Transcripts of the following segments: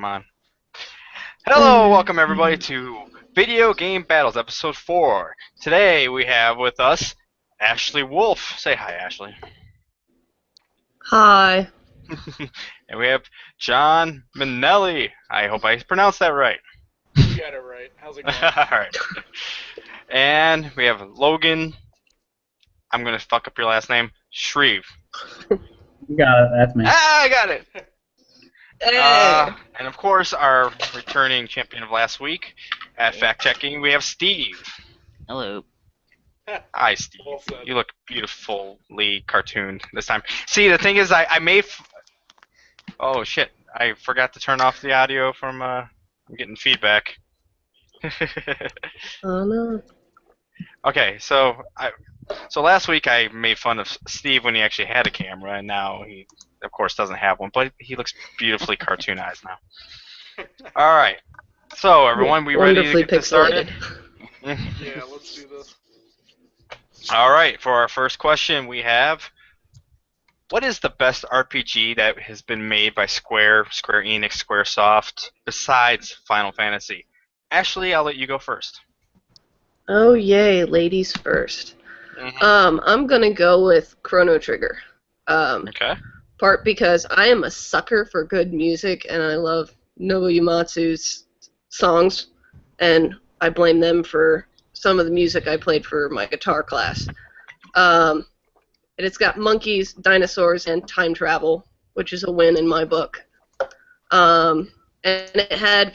Come on. Hello, welcome everybody to Video Game Battles, Episode 4. Today we have with us Ashley Wolf. Say hi, Ashley. Hi. And we have John Minnelli. I hope I pronounced that right. You got it right. How's it going? Alright. And we have Logan. I'm going to fuck up your last name. Shreve. You got it. That's me. I got it! Hey. And of course, our returning champion of last week at fact checking, we have Steve. Hello. Hi, Steve. Well said. You look beautifully cartooned this time. See, the thing is, I may. Oh shit! I forgot to turn off the audio from. I'm getting feedback. Oh no. Okay, so last week I made fun of Steve when he actually had a camera, and now he, of course, doesn't have one. But he looks beautifully cartoonized now. All right. So everyone, we ready to Wonderfully get this started? pixelated. Yeah, let's do this. All right, for our first question, we have, what is the best RPG that has been made by Square Enix, Squaresoft, besides Final Fantasy? Ashley, I'll let you go first. Oh yay, ladies first. I'm gonna go with Chrono Trigger. Okay. Part because I am a sucker for good music and I love Nobuo Uematsu's songs, and I blame them for some of the music I played for my guitar class. And it's got monkeys, dinosaurs, and time travel, which is a win in my book. And it had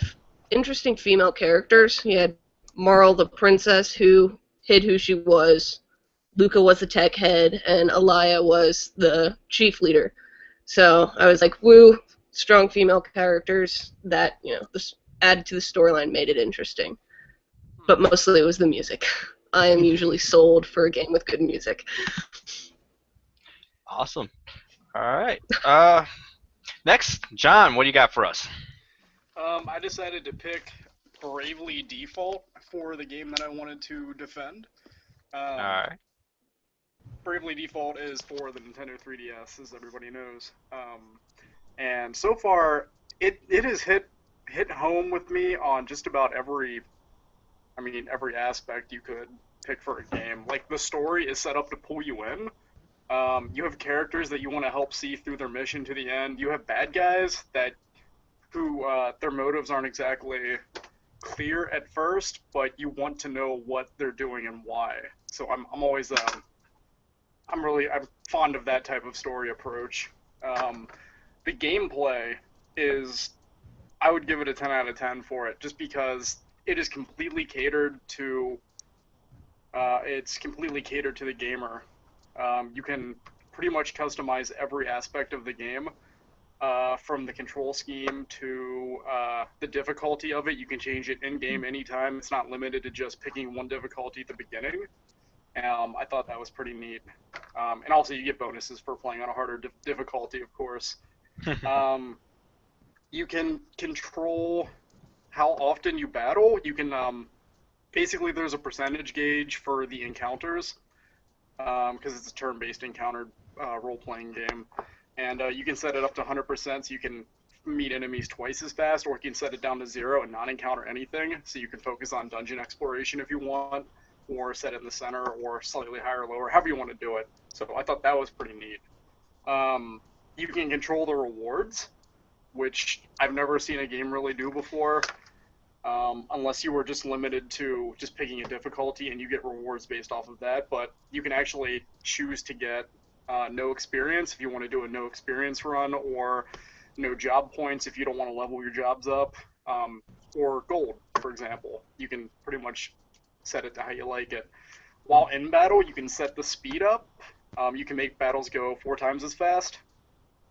interesting female characters. You had Marl the princess, who hid who she was. Luca was the tech head, and Alaya was the chief leader. So I was like, woo, strong female characters that, this added to the storyline, made it interesting. But mostly it was the music. I am usually sold for a game with good music. Awesome. All right. Next, John, what do you got for us? I decided to pick Bravely Default for the game that I wanted to defend. All right. Bravely Default is for the Nintendo 3DS, as everybody knows. And so far, it has hit home with me on just about every aspect you could pick for a game. Like, the story is set up to pull you in. You have characters that you want to help see through their mission to the end. You have bad guys who their motives aren't exactly clear at first, but you want to know what they're doing and why. So I'm always I'm fond of that type of story approach. The gameplay is, I would give it a 10 out of 10 for it, just because it is completely catered to the gamer. You can pretty much customize every aspect of the game, from the control scheme to the difficulty of it. You can change it in-game anytime. It's not limited to just picking one difficulty at the beginning. I thought that was pretty neat. And also you get bonuses for playing on a harder difficulty, of course. You can control how often you battle. You can, basically there's a percentage gauge for the encounters, because it's a turn-based encounter role-playing game. And you can set it up to 100%, so you can meet enemies twice as fast, or you can set it down to 0 and not encounter anything, so you can focus on dungeon exploration if you want, or set it in the center, or slightly higher or lower, however you want to do it. So I thought that was pretty neat. You can control the rewards, which I've never seen a game really do before, unless you were just limited to just picking a difficulty and you get rewards based off of that. But you can actually choose to get no experience if you want to do a no experience run, or no job points if you don't want to level your jobs up, or gold, for example. You can pretty much set it to how you like it. While in battle, you can set the speed up. You can make battles go 4 times as fast.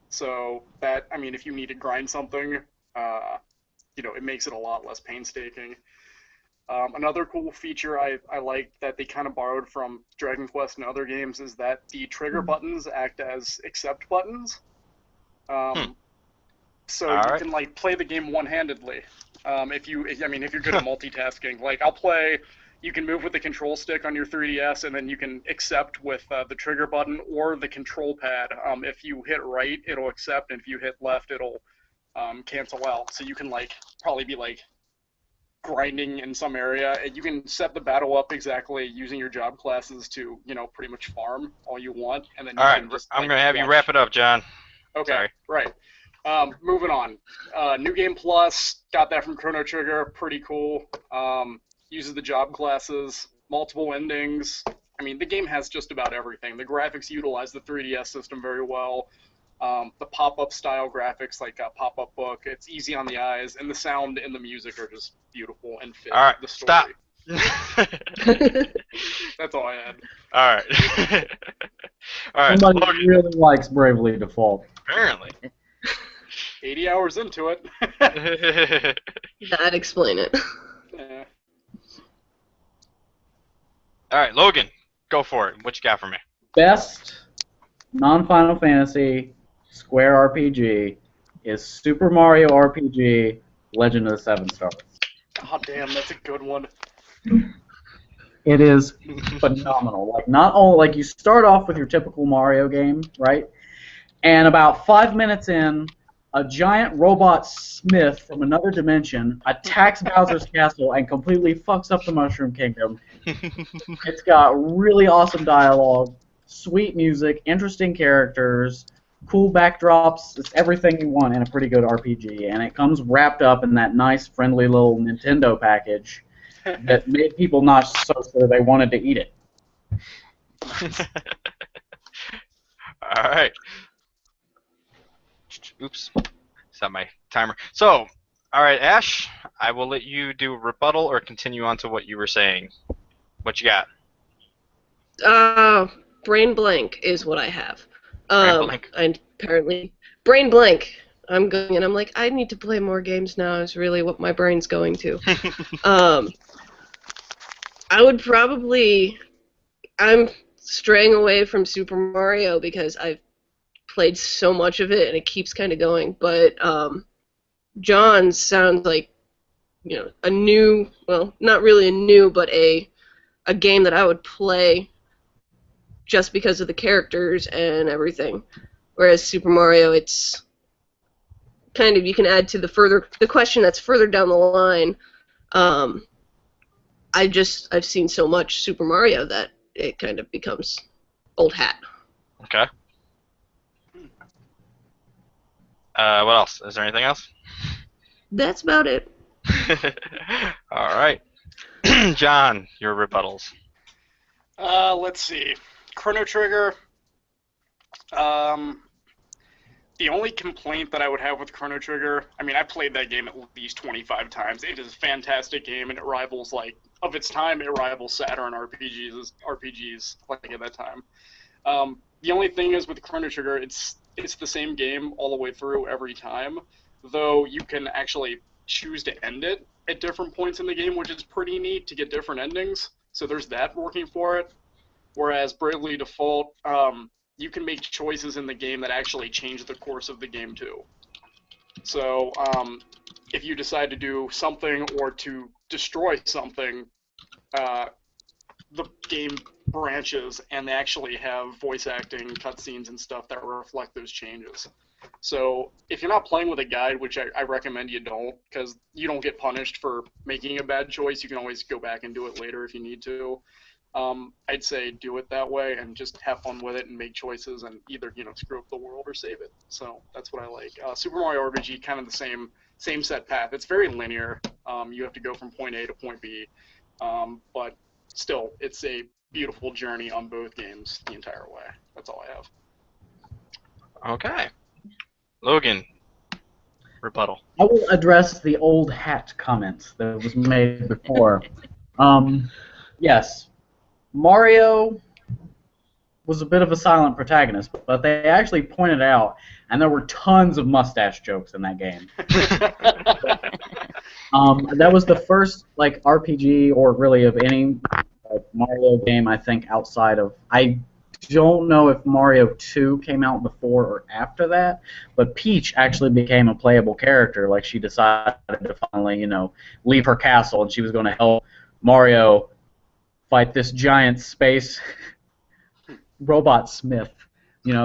So that, if you need to grind something, it makes it a lot less painstaking. Another cool feature I like that they kind of borrowed from Dragon Quest and other games is that the trigger buttons act as accept buttons. So you can play the game one-handedly. If you're good at multitasking. You can move with the control stick on your 3DS, and then you can accept with the trigger button or the control pad. If you hit right, it'll accept, and if you hit left, it'll cancel out, so you can like probably be like grinding in some area, and you can set the battle up exactly using your job classes to pretty much farm all you want, and then you All right, can just I'm like gonna have you watch. wrap it up, John. Okay, Sorry. right. Moving on. New Game Plus, got that from Chrono Trigger, pretty cool. Uses the job classes, multiple endings. I mean, the game has just about everything. The graphics utilize the 3DS system very well. The pop-up style graphics, like a pop-up book, it's easy on the eyes, and the sound and the music are just beautiful and fit All right, the story. stop. That's all I had. All right. All right. Somebody Logan, really likes Bravely Default. apparently. 80 hours into it. That'd explain it. Yeah. All right, Logan, go for it. What you got for me? Best non-Final Fantasy Square RPG is Super Mario RPG Legend of the Seven Stars. God damn, that's a good one. It is phenomenal. Like, not only, like, you start off with your typical Mario game, right? And about 5 minutes in, a giant robot Smith from another dimension attacks Bowser's castle and completely fucks up the Mushroom Kingdom. It's got really awesome dialogue, sweet music, interesting characters, cool backdrops. It's everything you want in a pretty good RPG, and it comes wrapped up in that nice, friendly little Nintendo package that made people not so sure they wanted to eat it. All right. Oops. Set my timer. So, all right, Ash, I will let you do rebuttal or continue on to what you were saying. What you got? Brain blank is what I have. Brain blank. And apparently, brain blank. I'm going and I'm like, I need to play more games now. Is really what my brain's going to. I would probably. I'm straying away from Super Mario because I've played so much of it and it keeps kind of going. But John sounds like a new, well, not really a new, but a game that I would play just because of the characters and everything. Whereas Super Mario, it's kind of, you can add to the question that's further down the line. I've seen so much Super Mario that it kind of becomes old hat. Okay. What else? Is there anything else? That's about it. All right. John, your rebuttals. Let's see. Chrono Trigger. The only complaint that I would have with Chrono Trigger, I mean, I played that game at least 25 times. It is a fantastic game, and it rivals, like, of its time, it rivals Saturn RPGs like at that time. The only thing is with Chrono Trigger, it's the same game all the way through every time, though you can actually choose to end it at different points in the game, which is pretty neat to get different endings. So there's that working for it. Whereas Bravely Default, you can make choices in the game that actually change the course of the game too. So if you decide to do something or to destroy something, the game branches and they actually have voice acting, cutscenes, and stuff that reflect those changes. So if you're not playing with a guide, which I recommend you don't, because you don't get punished for making a bad choice, you can always go back and do it later if you need to. I'd say do it that way and just have fun with it and make choices and either screw up the world or save it. So that's what I like. Super Mario RPG, kind of the same set path. It's very linear. You have to go from point A to point B, but still, it's a beautiful journey on both games the entire way. That's all I have. Okay. Logan, rebuttal. I will address the old hat comment that was made before. Yes, Mario was a bit of a silent protagonist, but they actually pointed out, and there were tons of mustache jokes in that game. That was the first RPG or really of any Mario game, I think, outside of, I don't know if Mario 2 came out before or after that, but Peach actually became a playable character. Like, she decided to finally, leave her castle, and she was going to help Mario fight this giant space robot Smith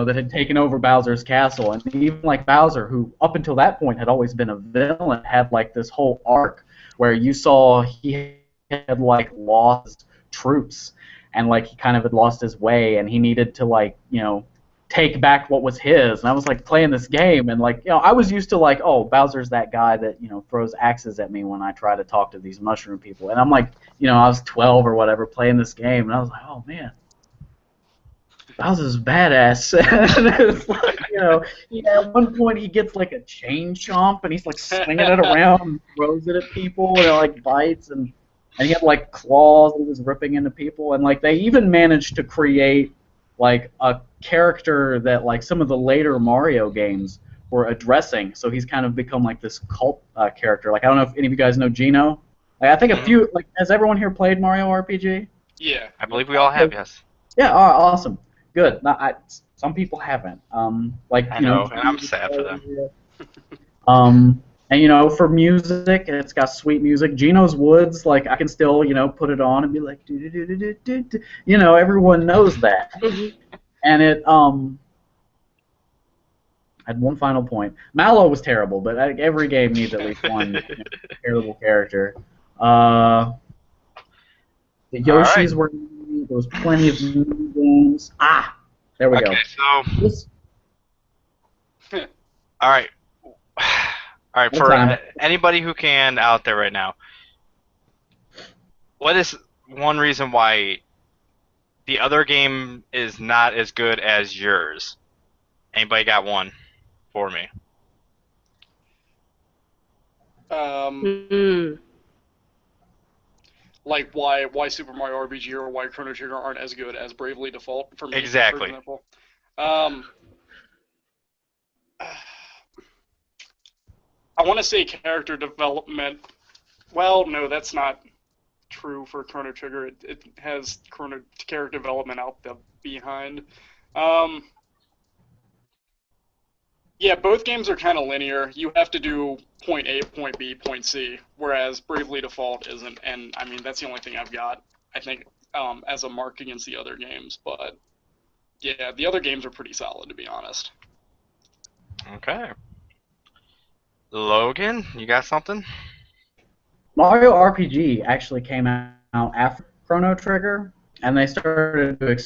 that had taken over Bowser's castle, and even like Bowser, who up until that point had always been a villain, had like this whole arc where you saw he had like lost troops, and like he kind of had lost his way, and he needed to like take back what was his. And I was like playing this game, and like I was used to like, oh, Bowser's that guy that throws axes at me when I try to talk to these mushroom people, and I'm like I was 12 or whatever playing this game, and I was like, oh man, Bowser's badass. And it's like, at one point he gets like a chain chomp and he's like swinging it around and throws it at people and it like bites and he had like claws and he was ripping into people, and like they even managed to create like a character that like some of the later Mario games were addressing. So he's kind of become like this cult character. Like I don't know if any of you guys know Gino. Like I think a few. Like has everyone here played Mario RPG? Yeah. I believe we all have, yes. Yeah. Awesome. Good. No, some people haven't. Like I know, and I'm sad for them. And for music, it's got sweet music. Gino's Woods, like I can still put it on and be like, do do do do do do. Everyone knows that. And it had one final point. Mallow was terrible, but every game needs at least one terrible character. The Yoshis were. There was plenty of new games. There we go. Okay, so all right, for anybody who can out there right now, what is one reason why the other game is not as good as yours? Anybody got one for me? Like why Super Mario RPG or why Chrono Trigger aren't as good as Bravely Default for me, Exactly. for example. I want to say character development. Well, no, that's not true for Chrono Trigger. It has character development out the behind. Yeah, both games are kind of linear. You have to do point A, point B, point C, whereas Bravely Default isn't. And I mean, that's the only thing I've got, I think, as a mark against the other games. But yeah, the other games are pretty solid, to be honest. Okay. Logan, you got something? Mario RPG actually came out after Chrono Trigger, and they started to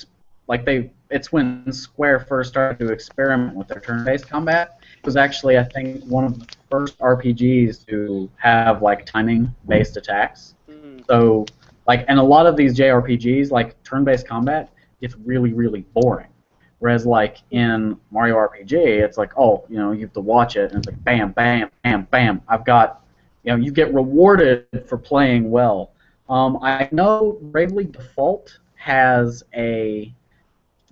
it's when Square first started to experiment with their turn-based combat. It was actually, I think, one of the first RPGs to have like timing-based attacks. So, and a lot of these JRPGs, like turn-based combat, gets really, really boring. Whereas, like in Mario RPG, it's like, you have to watch it, and it's like, bam, bam, bam, bam. I've got, you get rewarded for playing well. I know Bravely Default has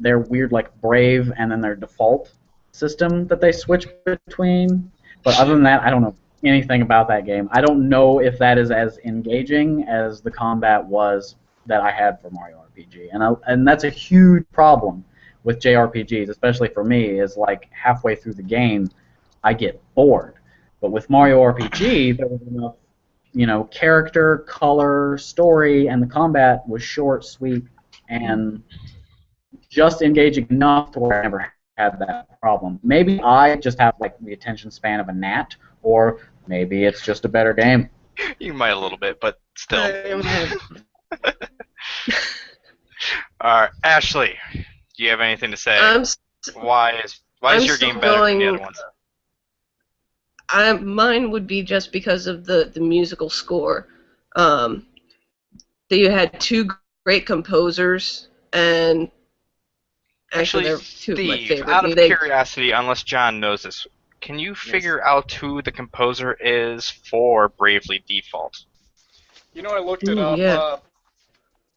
their weird like Brave and then their default system that they switch between. But other than that, I don't know anything about that game. I don't know if that is as engaging as the combat was that I had for Mario RPG, and that's a huge problem with JRPGs, especially for me. Is like halfway through the game, I get bored. But with Mario RPG, there was enough, character, color, story, and the combat was short, sweet, and just engaging enough to where I never had that problem. Maybe I just have like the attention span of a gnat, or maybe it's just a better game. You might a little bit, but still. All right, Ashley, do you have anything to say? Why is your game better than the other ones? Mine would be just because of the musical score. That you had two great composers, and actually they're two of my favorite. Out of curiosity, unless John knows this, can you figure out who the composer is for Bravely Default? I looked it up. Yeah.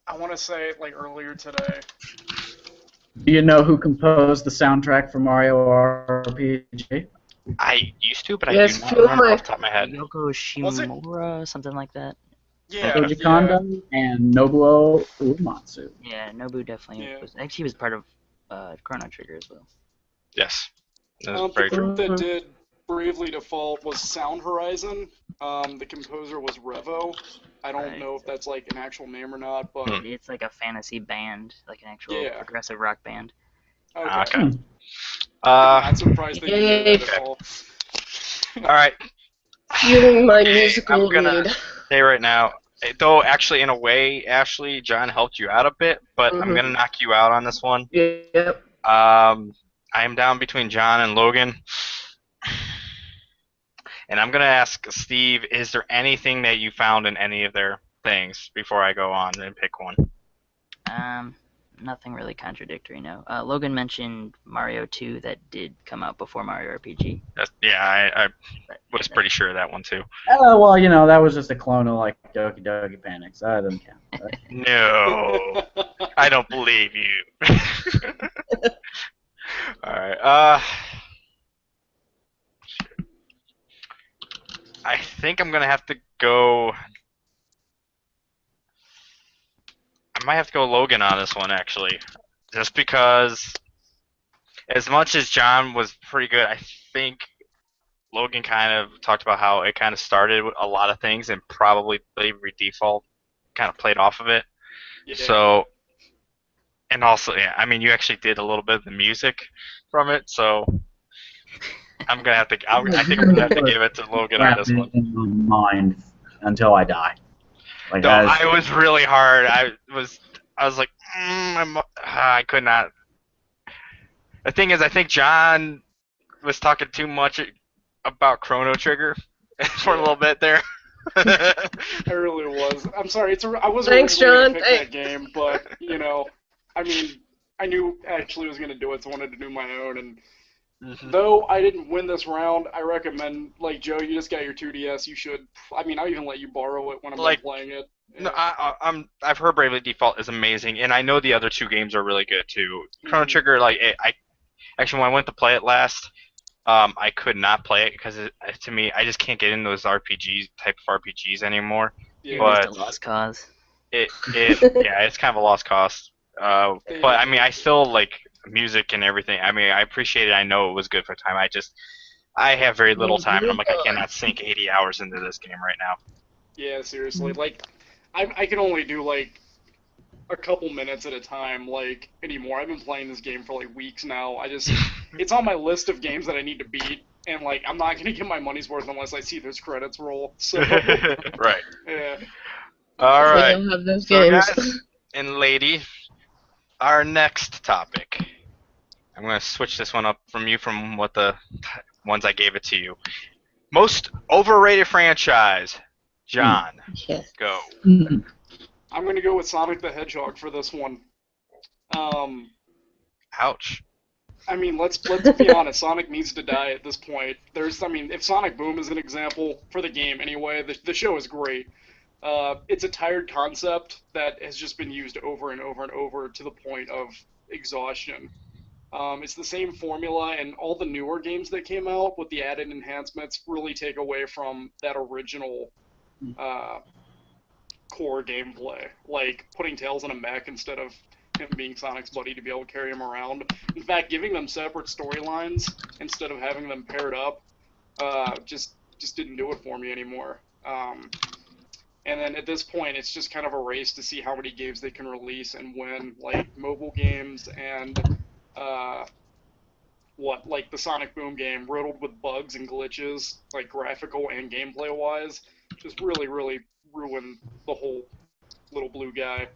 I want to say like earlier today. Do you know who composed the soundtrack for Mario RPG? I used to, but I do not remember off the top of my head. Yoko Shimomura, something like that. Yeah. Koji Kondo and Nobuo Uematsu. Yeah, Nobu definitely was. Actually, he was part of Chrono Trigger as well. Yes. The group that did Bravely Default was Sound Horizon. The composer was Revo. I don't know if that's like an actual name or not, but It's like a fantasy band, like an actual progressive rock band. Okay. Uh, Not surprised that you knew Yay. that at all. all right. Fueling my Okay, musical I'm gonna need. say right now, though actually in a way, Ashley, John helped you out a bit, but I'm gonna knock you out on this one. Yep. I am down between John and Logan, and I'm gonna ask Steve, is there anything that you found in any of their things before I go on and pick one? Nothing really contradictory, no. Logan mentioned Mario 2 that did come out before Mario RPG. Yeah, I But, was pretty sure of that one too. Well, that was just a clone of like Doki Doki Panic, so that doesn't count. Right? No, I don't believe you. All right. I think I'm gonna have to go. I might have to go Logan on this one actually, just because as much as John was pretty good, I think Logan kind of talked about how it kind of started with a lot of things and probably Bravery Default kind of played off of it. Yeah. So, and also, yeah, I mean, you actually did a little bit of the music from it, so I'm gonna have to. I think I'm gonna have to give it to Logan on this one. In my mind until I die. Like No, I was really hard. I was like, I could not. The thing is, I think John was talking too much about Chrono Trigger for a little bit there. I really was. I'm sorry. I wasn't Thanks, originally gonna John. pick that game, but I mean, I knew Ashley was gonna do it, so I wanted to do my own. And though I didn't win this round, I recommend, like Joe, you just got your 2DS. You should. I mean, I'll even let you borrow it when I'm done playing it. Yeah. No, I've heard Bravely Default is amazing, and I know the other two games are really good too. Chrono Trigger, like I actually when I went to play it last, I could not play it because to me I just can't get into those type of RPGs anymore. Yeah. But just a lost cause. Yeah, it's kind of a lost cause. But I mean, I still like music and everything. I mean, I appreciate it. I know it was good for time. I have very little time, and I'm like, I cannot sink 80 hours into this game right now. Yeah, seriously. Like, I can only do like a couple minutes at a time, like, anymore. I've been playing this game for like weeks now. It's on my list of games that I need to beat, and like, I'm not gonna get my money's worth unless I see those credits roll. So, Right. yeah. All We right. don't have those So, games. guys and lady, our next topic. I'm going to switch this one up from what the ones I gave it to you. Most overrated franchise. John, Yes. go. I'm gonna go with Sonic the Hedgehog for this one. Ouch. I mean, let's be honest. Sonic needs to die at this point. If Sonic Boom is an example for the game anyway, the show is great. It's a tired concept that has just been used over and over and over to the point of exhaustion. It's the same formula, and all the newer games that came out with the added enhancements really take away from that original core gameplay, like putting Tails in a mech instead of him being Sonic's buddy to be able to carry him around. In fact, giving them separate storylines instead of having them paired up just didn't do it for me anymore. And then at this point, it's just kind of a race to see how many games they can release and when, like mobile games and like the Sonic Boom game, riddled with bugs and glitches, like graphical and gameplay wise, just really, really ruined the whole little blue guy.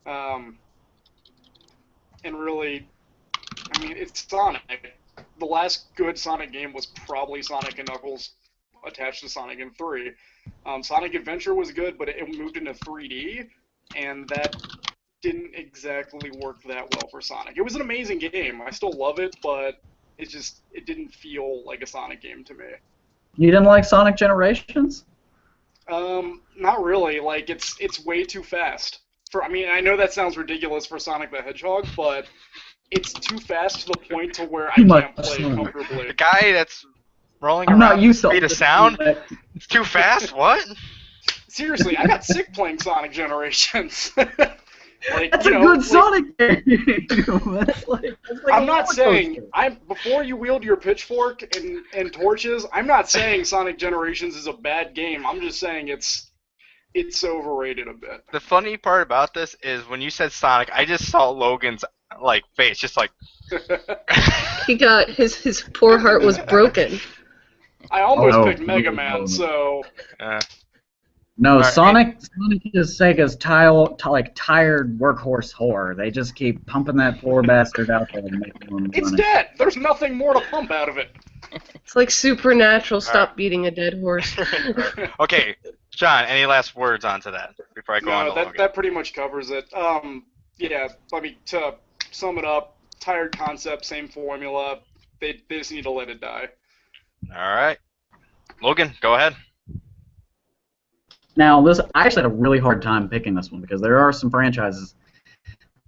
And really, I mean, it's Sonic. The last good Sonic game was probably Sonic and Knuckles attached to Sonic and 3. Sonic Adventure was good, but it moved into 3D, and that didn't exactly work that well for Sonic. It was an amazing game. I still love it, but it didn't feel like a Sonic game to me. You didn't like Sonic Generations? Not really. Like, it's way too fast. I mean, I know that sounds ridiculous for Sonic the Hedgehog, but it's too fast to the point to where I can't play it comfortably. The guy that's rolling I'm around not used to speed of sound? It's too fast? What? Seriously, I got sick playing Sonic Generations. Like, That's a good Sonic game. that's like I'm not saying before you wield your pitchfork and torches, I'm not saying Sonic Generations is a bad game. I'm just saying it's overrated a bit. The funny part about this is when you said Sonic, I just saw Logan's like face, just like. He got his poor heart was broken. I almost Oh, picked no, Mega no, Man, no. so No, All right. Sonic is Sega's tired workhorse horror. They just keep pumping that poor bastard out there and making more it's money. dead. There's nothing more to pump out of it. It's like Supernatural. Stop Alright. beating a dead horse. Okay, John. Any last words onto that before I go on No, to that Logan? that pretty much covers it. Yeah. I mean, to sum it up, tired concept, same formula. They just need to let it die. All right, Logan, go ahead. Now, I actually had a really hard time picking this one because there are some franchises.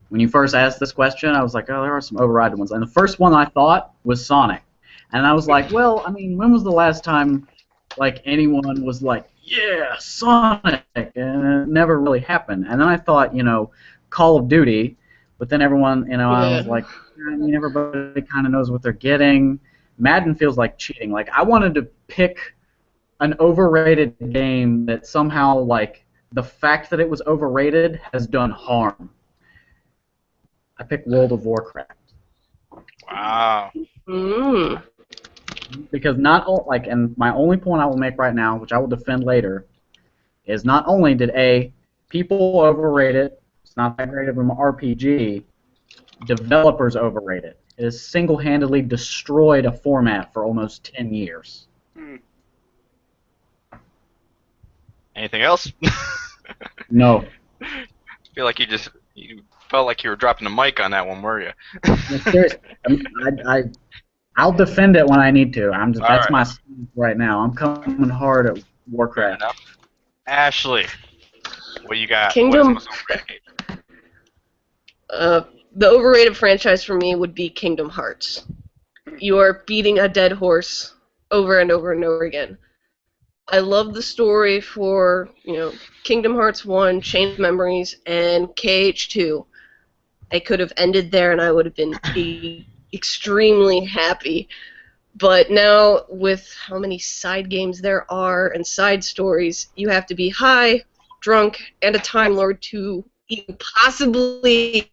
When you first asked this question, I was like, oh, there are some overrated ones. And the first one I thought was Sonic. And I was like, well, I mean, when was the last time like anyone was like, yeah, Sonic? And it never really happened. And then I thought, Call of Duty. But then everyone, I was like, I mean, everybody kind of knows what they're getting. Madden feels like cheating. Like, I wanted to pick an overrated game that somehow, like, the fact that it was overrated has done harm. I picked World of Warcraft Wow. Mm. because and my only point I will make right now, which I will defend later, is not only did people overrate it, it's not that great of an RPG, developers overrate it. It has single-handedly destroyed a format for almost 10 years. Hmm. Anything else? No. I feel like you felt like you were dropping the mic on that one, were you? Seriously, I'll defend it when I need to. That's right. my stance right now. I'm coming hard at Fair Warcraft. enough. Ashley, what you got? Kingdom. What is the most overrated game? The overrated franchise for me would be Kingdom Hearts. You are beating a dead horse over and over and over again. I love the story for, Kingdom Hearts 1, Chain of Memories, and KH2. I could have ended there and I would have been extremely happy. But now, with how many side games there are and side stories, you have to be high, drunk, and a Time Lord to even possibly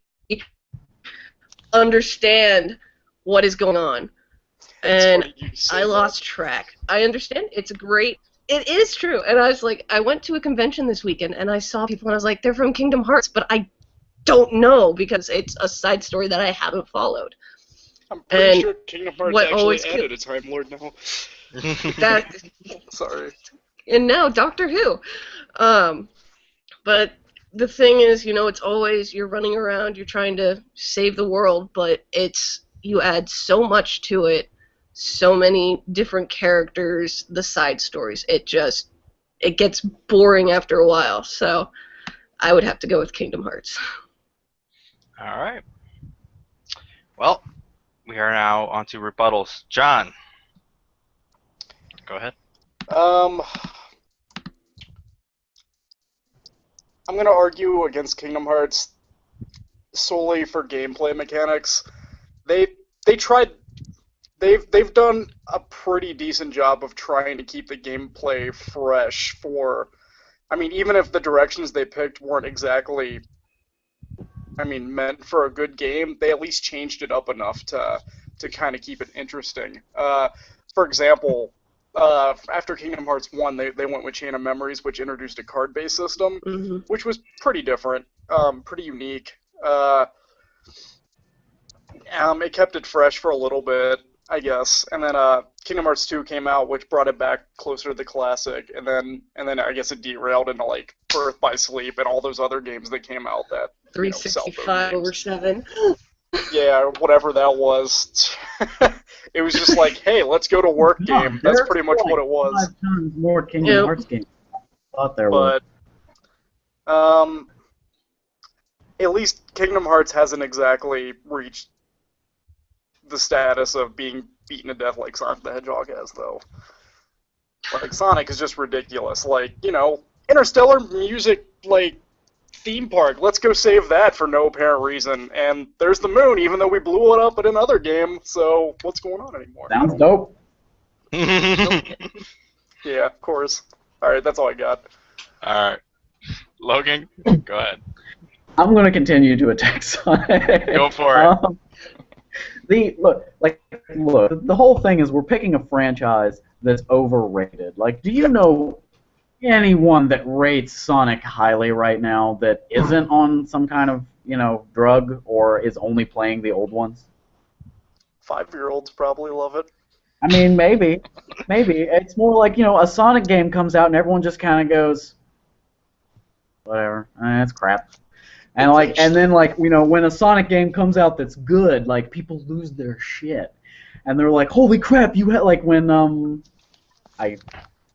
understand what is going on. And funny you say I lost that. track. I understand. It is true. And I was like, I went to a convention this weekend and I saw people and I was like, they're from Kingdom Hearts, but I don't know because it's a side story that I haven't followed. I'm pretty And sure Kingdom Hearts what actually always added a Time Lord now. That Sorry. and now Doctor Who. But the thing is, it's always you're running around, you're trying to save the world, but you add so much to it, so many different characters, the side stories. It gets boring after a while. So I would have to go with Kingdom Hearts. All right. Well, we are now on to rebuttals. John, go ahead. I'm gonna argue against Kingdom Hearts solely for gameplay mechanics. They tried. They've done a pretty decent job of trying to keep the gameplay fresh for. I mean, even if the directions they picked weren't exactly, meant for a good game, they at least changed it up enough to kind of keep it interesting. For example, after Kingdom Hearts 1, they went with Chain of Memories, which introduced a card-based system, Mm-hmm. which was pretty different, pretty unique. It kept it fresh for a little bit, I guess, and then Kingdom Hearts 2 came out, which brought it back closer to the classic, and then I guess it derailed into like Birth by Sleep and all those other games that came out that 365 over 7. Yeah, whatever that was. It was just like, hey, let's go to work game. That's pretty much what it was. 5 times more Kingdom Hearts games. I thought there was. But at least Kingdom Hearts hasn't exactly reached the status of being beaten to death like Sonic the Hedgehog has, though. Like, Sonic is just ridiculous. Like, Interstellar music, like, theme park. Let's go save that for no apparent reason. And there's the moon, even though we blew it up in another game. So what's going on anymore? Sounds dope. Yeah, of course. All right, that's all I got. All right, Logan, go ahead. I'm gonna continue to attack Sonic. Go for it. Look, the whole thing is we're picking a franchise that's overrated. Like, do you know anyone that rates Sonic highly right now that isn't on some kind of, drug or is only playing the old ones? 5-year-olds probably love it. I mean, maybe. It's more like, a Sonic game comes out and everyone just kind of goes, whatever, it's crap. And then when a Sonic game comes out that's good, like people lose their shit, and they're like, "Holy crap! You had like when I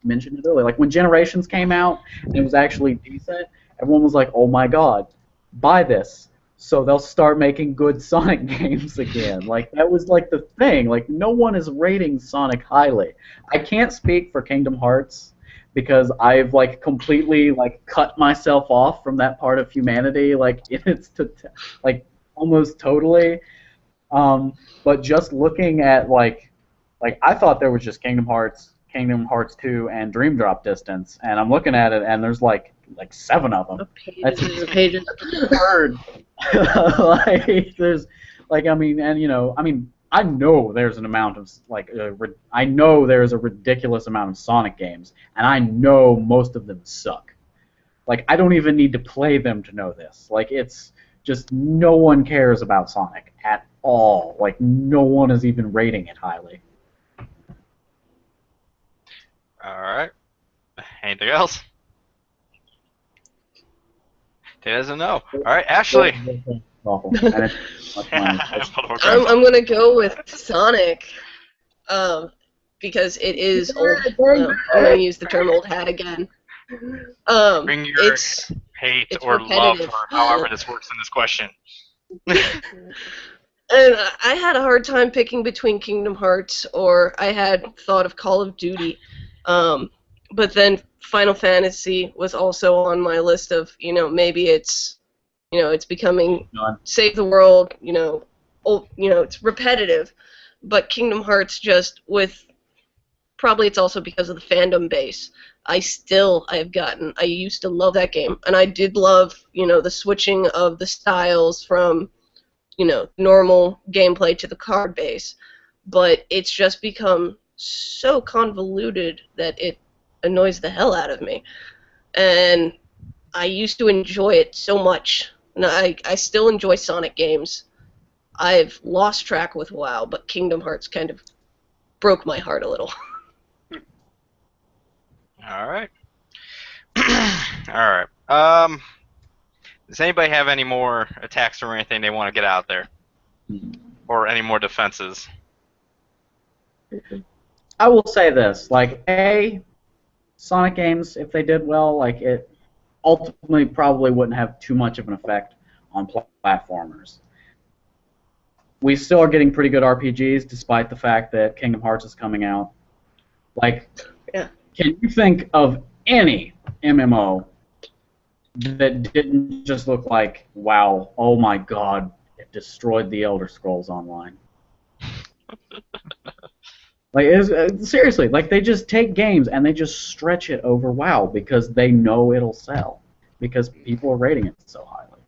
mentioned it earlier, like when Generations came out and it was actually decent. Everyone was like, "Oh my god, buy this!" So they'll start making good Sonic games again. Like that was like the thing. Like no one is rating Sonic highly. I can't speak for Kingdom Hearts, because I've completely cut myself off from that part of humanity, like almost totally. But just looking at I thought there was just Kingdom Hearts 2, and Dream Drop Distance, and I'm looking at it and there's like 7 of them. That's Pages. absurd. There's I know there's an amount of I know there's a ridiculous amount of Sonic games, and I know most of them suck. Like I don't even need to play them to know this. Like it's just no one cares about Sonic at all. Like no one is even rating it highly. All right. Anything else? He doesn't know. All right, Ashley. Awful. And I'm gonna go with Sonic, because it is old. I'm gonna use the term "old hat" again. Bring your hate it's or love, repetitive. or however this works in this question. And I had a hard time picking between Kingdom Hearts, or I had thought of Call of Duty. But then Final Fantasy was also on my list of, maybe it's, it's becoming save the world, it's repetitive. But Kingdom Hearts probably it's also because of the fandom base. I used to love that game, and I did love, the switching of the styles from, normal gameplay to the card base. But it's just become so convoluted that it annoys the hell out of me. And I used to enjoy it so much. And I still enjoy Sonic games. I've lost track with WoW, but Kingdom Hearts kind of broke my heart a little. All right. All right. Does anybody have any more attacks or anything they want to get out there? Or any more defenses? I will say this, Sonic games, if they did well, it ultimately probably wouldn't have too much of an effect on platformers. We still are getting pretty good RPGs, despite the fact that Kingdom Hearts is coming out. Yeah. Can you think of any MMO that didn't just look like, wow, oh my god, it destroyed the Elder Scrolls Online? Seriously, they just take games and they just stretch it over WoW because they know it'll sell, because people are rating it so highly.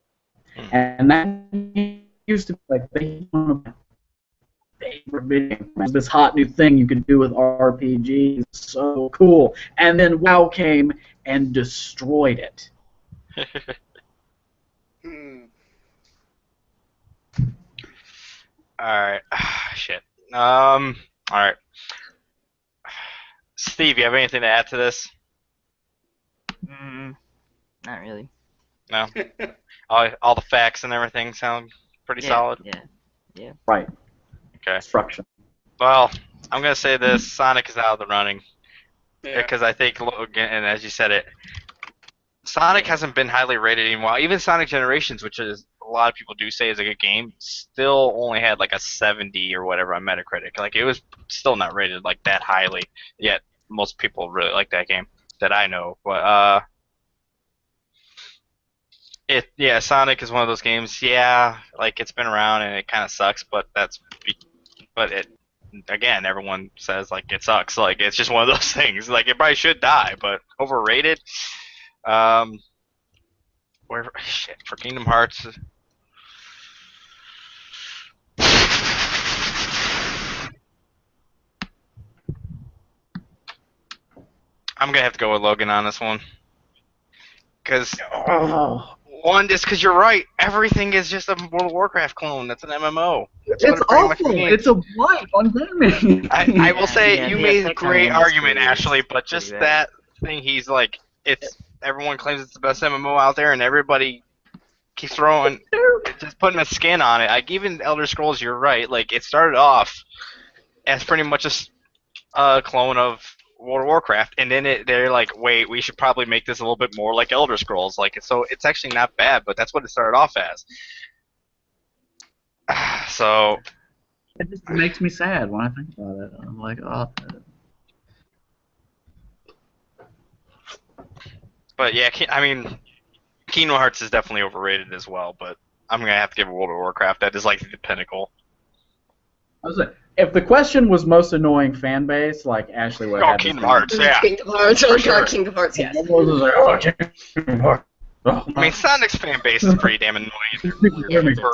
And that used to be one of my favorite video games. This hot new thing you could do with RPGs, so cool. And then WoW came and destroyed it. Alright. Shit. Alright. Steve, you have anything to add to this? Not really. No? All the facts and everything sound pretty solid? Yeah. Right. Okay. Destruction. Well, I'm going to say this. Sonic is out of the running. Yeah. Because I think, and as you said it, Sonic hasn't been highly rated in a while. Even Sonic Generations, which is a lot of people do say is a good game, still only had a 70 or whatever on Metacritic. It was still not rated that highly. Yet most people really like that game that I know. But Sonic is one of those games. Yeah, it's been around and it kind of sucks, but it again, everyone says it sucks. It's just one of those things. It probably should die, but overrated. Where shit for Kingdom Hearts. I'm gonna have to go with Logan on this one. Because Oh, one, just because you're right, everything is just a World of Warcraft clone. That's an MMO. That's what it's it pretty much awful. means. It's a blight on gaming. I will say Yeah, you the made a effect on great the argument, industry is Ashley, but pretty just bad. that thing, he's like, it's everyone claims it's the best MMO out there, and everybody keeps throwing, just putting a skin on it. Like even Elder Scrolls, you're right. Like it started off as pretty much a clone of World of Warcraft, and then they're like, wait, we should probably make this a little bit more like Elder Scrolls. Like so, it's actually not bad, but that's what it started off as. So It just makes me sad when I think about it. I'm like, oh. but yeah, I mean, Kingdom Hearts is definitely overrated as well, but I'm gonna have to give World of Warcraft. That is like the pinnacle. I was like, if the question was most annoying fan base, like Ashley would Oh, have Kingdom Hearts, yeah. Kingdom Hearts. For Oh sure. god, Kingdom Hearts. Yes. Kingdom Hearts. I mean, Sonic's fan base is pretty damn annoying.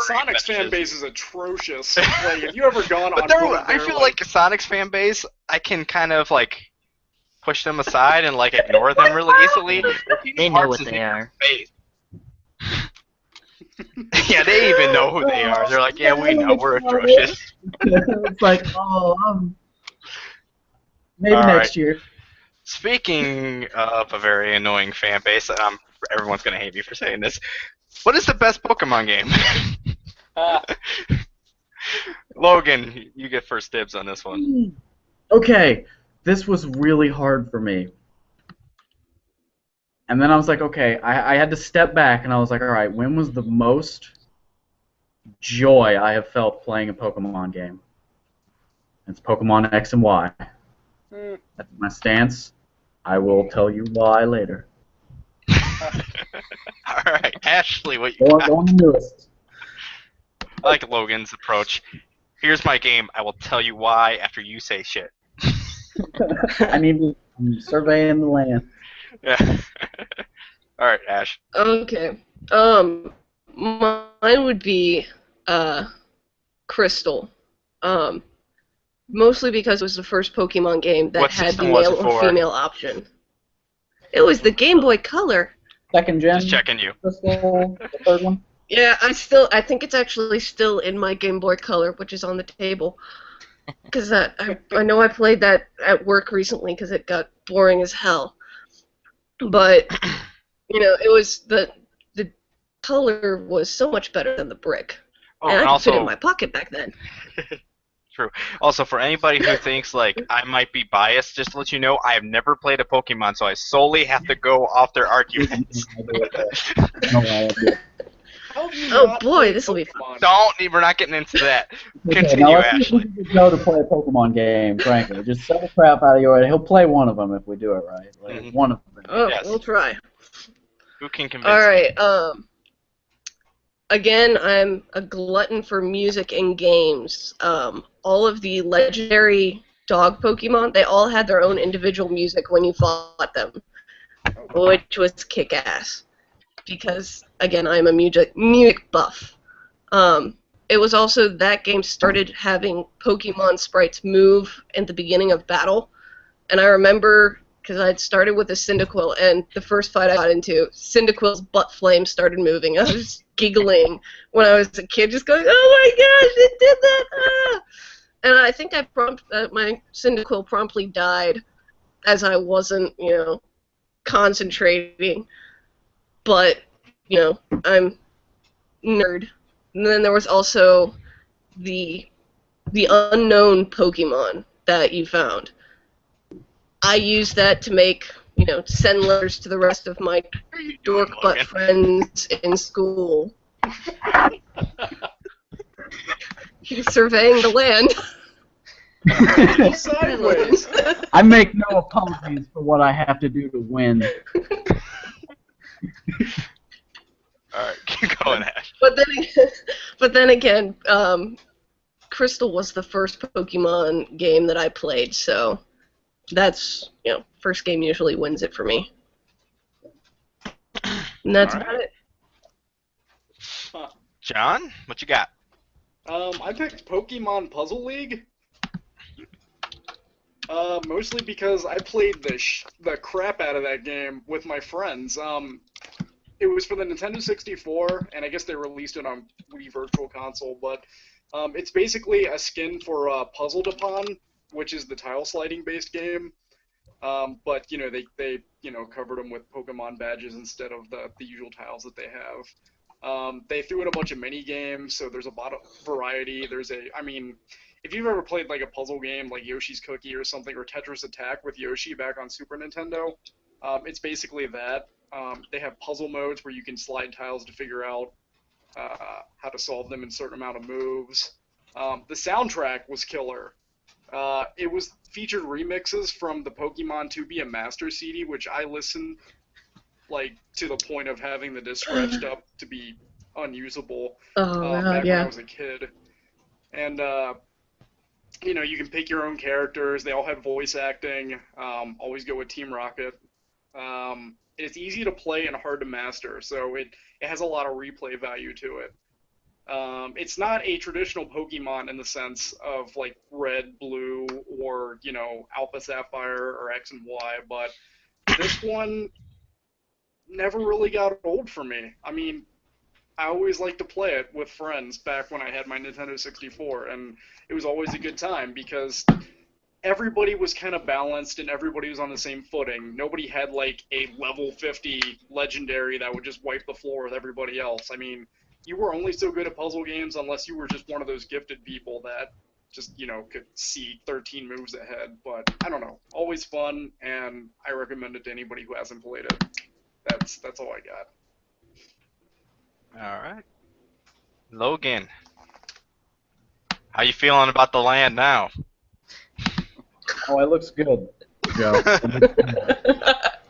Sonic's fan base is atrocious. Like, have you ever gone But on there, one of I their, feel like Sonic's fan base, I can kind of like push them aside and like ignore them really easily. They know what they are. Yeah, they even know who they are. They're like, yeah, we know, we're atrocious. It's like, oh, maybe All next right. year. Speaking of a very annoying fan base, and everyone's gonna hate me for saying this. What is the best Pokemon game? Logan, you get first dibs on this one. Okay, this was really hard for me. And then I was like, okay, I had to step back, and I was like, all right, when was the most joy I have felt playing a Pokemon game? It's Pokemon X and Y. That's my stance. I will tell you why later. All right, Ashley, what you Go got? on the newest. I like Logan's approach. Here's my game. I will tell you why after you say shit. I'm surveying the land. Yeah. All right, Ash. Okay. Mine would be Crystal. Mostly because it was the first Pokemon game that What had the system was male it or for? female option. It was the Game Boy Color. Second gen. Just checking you. Crystal, the third one. Yeah, I think it's actually still in my Game Boy Color, which is on the table. Because I know I played that at work recently because it got boring as hell. But, it was the color was so much better than the brick. Oh, and and I could fit it in also, my pocket back then. true. Also, for anybody who thinks like I might be biased, just to let you know, I have never played a Pokemon, so I solely have to go off their arguments. How have you Oh not boy, played this'll be Pokemon? We're not getting into that. Okay, Continue, now let's see if Ashley. we can go to play a Pokemon game, frankly. Just sell the crap out of your head. He'll play one of them if we do it right. Like, Mhm. one of them. Oh, Yes. we'll try. Who can convince All me? right. Again, I'm a glutton for music and games. All of the legendary dog Pokemon, they all had their own individual music when you fought them, which was kick-ass. Because, again, I'm a music buff. It was also that game started having Pokemon sprites move at the beginning of battle. And I remember, because I'd started with a Cyndaquil, and the first fight I got into, Cyndaquil's butt flame started moving. I was giggling when I was a kid, just going, "Oh my gosh, it did that!" Ah! And I think my Cyndaquil promptly died, as I wasn't, concentrating. But, I'm nerd. And then there was also the unknown Pokemon that you found. I used that to make, send letters to the rest of my dork butt Logan? friends in school. He's surveying the land. Sideways. I make no apologies for what I have to do to win. All right, keep going, Ash. But then again, Crystal was the first Pokemon game that I played, so that's, first game usually wins it for me. And that's All right. about it. John, what you got? I picked Pokemon Puzzle League. Mostly because I played the crap out of that game with my friends. It was for the Nintendo 64, and I guess they released it on Wii Virtual Console, but it's basically a skin for Puzzle Upon, which is the tile sliding based game. But they covered them with Pokemon badges instead of the usual tiles that they have. They threw in a bunch of mini games, so there's a lot of variety. I mean, if you've ever played like a puzzle game like Yoshi's Cookie or something, or Tetris Attack with Yoshi back on Super Nintendo, it's basically that. They have puzzle modes where you can slide tiles to figure out how to solve them in a certain amount of moves. The soundtrack was killer. It was featured remixes from the Pokemon 2B and Master CD, which I listened like to the point of having the disc scratched up to be unusable back when I was a kid. And you can pick your own characters. They all had voice acting. Always go with Team Rocket. It's easy to play and hard to master, so it has a lot of replay value to it. It's not a traditional Pokemon in the sense of like Red, Blue, or Alpha Sapphire or X and Y, but this one never really got old for me. I mean, I always liked to play it with friends back when I had my Nintendo 64, and it was always a good time because everybody was kind of balanced and everybody was on the same footing. Nobody had like a level 50 legendary that would just wipe the floor with everybody else. I mean, you were only so good at puzzle games unless you were just one of those gifted people that just, could see 13 moves ahead. But I don't know, always fun, and I recommend it to anybody who hasn't played it. That's all I got. All right. Logan, how you feeling about the land now? Oh, it looks good, Joe.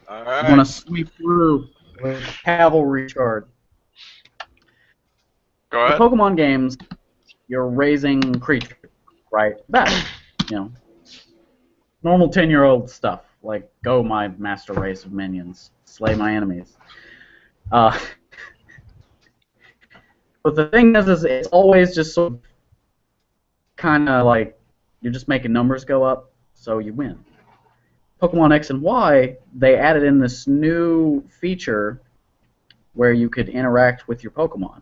All I right. want to sweep through with cavalry charge. Go The ahead. Pokemon games, you're raising creatures, right? That, normal 10-year-old stuff, like go my master race of minions, slay my enemies. But the thing is it's always just sort of kind of like you're just making numbers go up, so you win. Pokemon X and Y, they added in this new feature where you could interact with your Pokemon.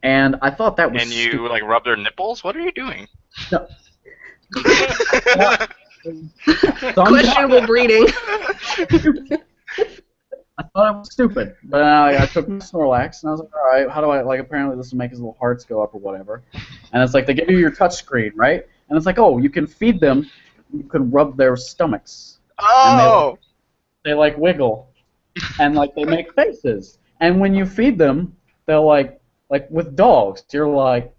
And I thought that was And you stupid. like rub their nipples? What are you doing? No. Questionable breeding. I thought it was stupid, but I took my Snorlax and I was like, all right, how do I apparently this will make his little hearts go up or whatever. And it's like they give you your touch screen, right? And it's like, oh, you can feed them, you can rub their stomachs. Oh! And they like wiggle, and like they make faces. And when you feed them, they'll like with dogs, you're like,